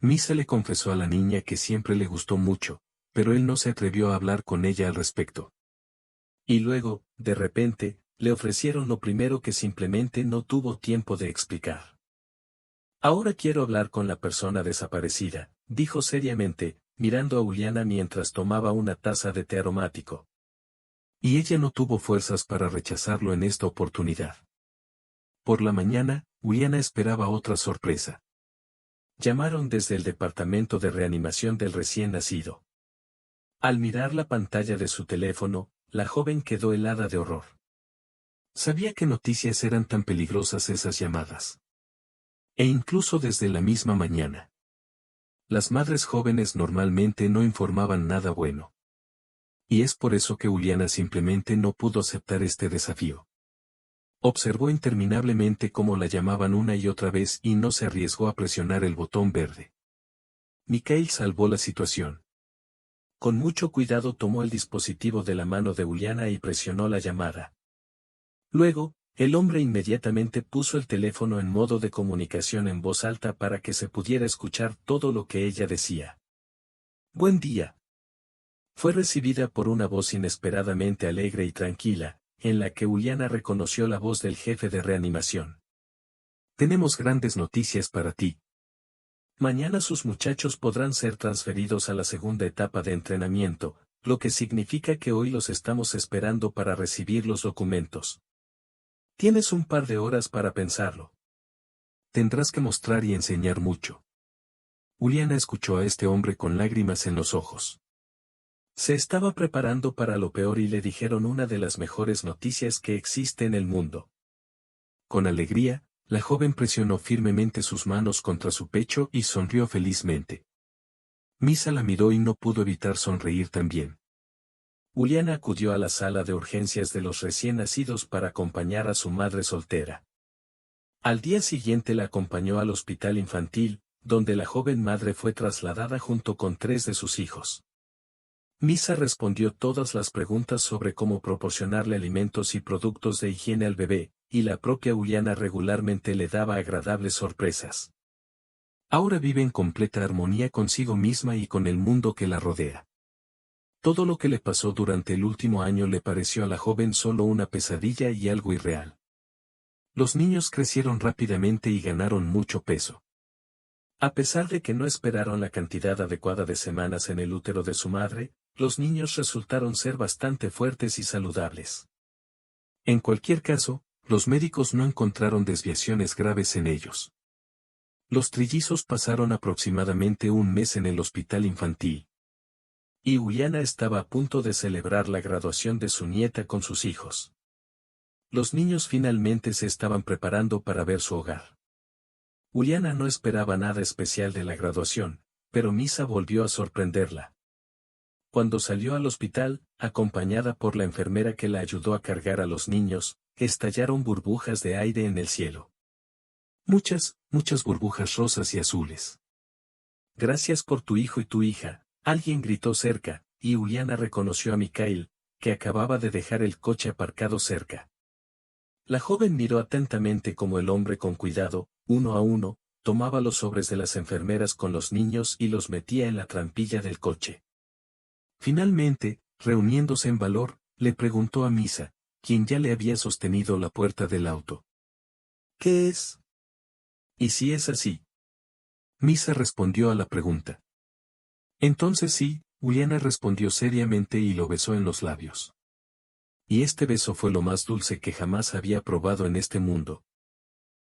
Misa le confesó a la niña que siempre le gustó mucho, pero él no se atrevió a hablar con ella al respecto. Y luego, de repente, le ofrecieron lo primero que simplemente no tuvo tiempo de explicar. Ahora quiero hablar con la persona desaparecida, dijo seriamente, mirando a Uliana mientras tomaba una taza de té aromático. Y ella no tuvo fuerzas para rechazarlo en esta oportunidad. Por la mañana, Uliana esperaba otra sorpresa. Llamaron desde el departamento de reanimación del recién nacido. Al mirar la pantalla de su teléfono, la joven quedó helada de horror. Sabía qué noticias eran tan peligrosas esas llamadas. E incluso desde la misma mañana. Las madres jóvenes normalmente no informaban nada bueno. Y es por eso que Uliana simplemente no pudo aceptar este desafío. Observó interminablemente cómo la llamaban una y otra vez y no se arriesgó a presionar el botón verde. Mikhail salvó la situación. Con mucho cuidado tomó el dispositivo de la mano de Uliana y presionó la llamada. Luego, el hombre inmediatamente puso el teléfono en modo de comunicación en voz alta para que se pudiera escuchar todo lo que ella decía. Buen día. Fue recibida por una voz inesperadamente alegre y tranquila, en la que Uliana reconoció la voz del jefe de reanimación. Tenemos grandes noticias para ti. Mañana sus muchachos podrán ser transferidos a la segunda etapa de entrenamiento, lo que significa que hoy los estamos esperando para recibir los documentos. Tienes un par de horas para pensarlo. Tendrás que mostrar y enseñar mucho. Uliana escuchó a este hombre con lágrimas en los ojos. Se estaba preparando para lo peor y le dijeron una de las mejores noticias que existe en el mundo. Con alegría, la joven presionó firmemente sus manos contra su pecho y sonrió felizmente. Misa la miró y no pudo evitar sonreír también. Juliana acudió a la sala de urgencias de los recién nacidos para acompañar a su madre soltera. Al día siguiente la acompañó al hospital infantil, donde la joven madre fue trasladada junto con 3 de sus hijos. Misa respondió todas las preguntas sobre cómo proporcionarle alimentos y productos de higiene al bebé, y la propia Juliana regularmente le daba agradables sorpresas. Ahora vive en completa armonía consigo misma y con el mundo que la rodea. Todo lo que le pasó durante el último año le pareció a la joven solo una pesadilla y algo irreal. Los niños crecieron rápidamente y ganaron mucho peso. A pesar de que no esperaron la cantidad adecuada de semanas en el útero de su madre, los niños resultaron ser bastante fuertes y saludables. En cualquier caso, los médicos no encontraron desviaciones graves en ellos. Los trillizos pasaron aproximadamente un mes en el hospital infantil. Y Juliana estaba a punto de celebrar la graduación de su nieta con sus hijos. Los niños finalmente se estaban preparando para ver su hogar. Juliana no esperaba nada especial de la graduación, pero Misa volvió a sorprenderla. Cuando salió al hospital, acompañada por la enfermera que la ayudó a cargar a los niños, estallaron burbujas de aire en el cielo. Muchas burbujas rosas y azules. Gracias por tu hijo y tu hija, alguien gritó cerca, y Juliana reconoció a Mikhail, que acababa de dejar el coche aparcado cerca. La joven miró atentamente cómo el hombre con cuidado, uno a uno, tomaba los sobres de las enfermeras con los niños y los metía en la trampilla del coche. Finalmente, reuniéndose en valor, le preguntó a Misa, quien ya le había sostenido la puerta del auto. ¿Qué es? ¿Y si es así? Misa respondió a la pregunta. Entonces sí, Juliana respondió seriamente y lo besó en los labios. Y este beso fue lo más dulce que jamás había probado en este mundo,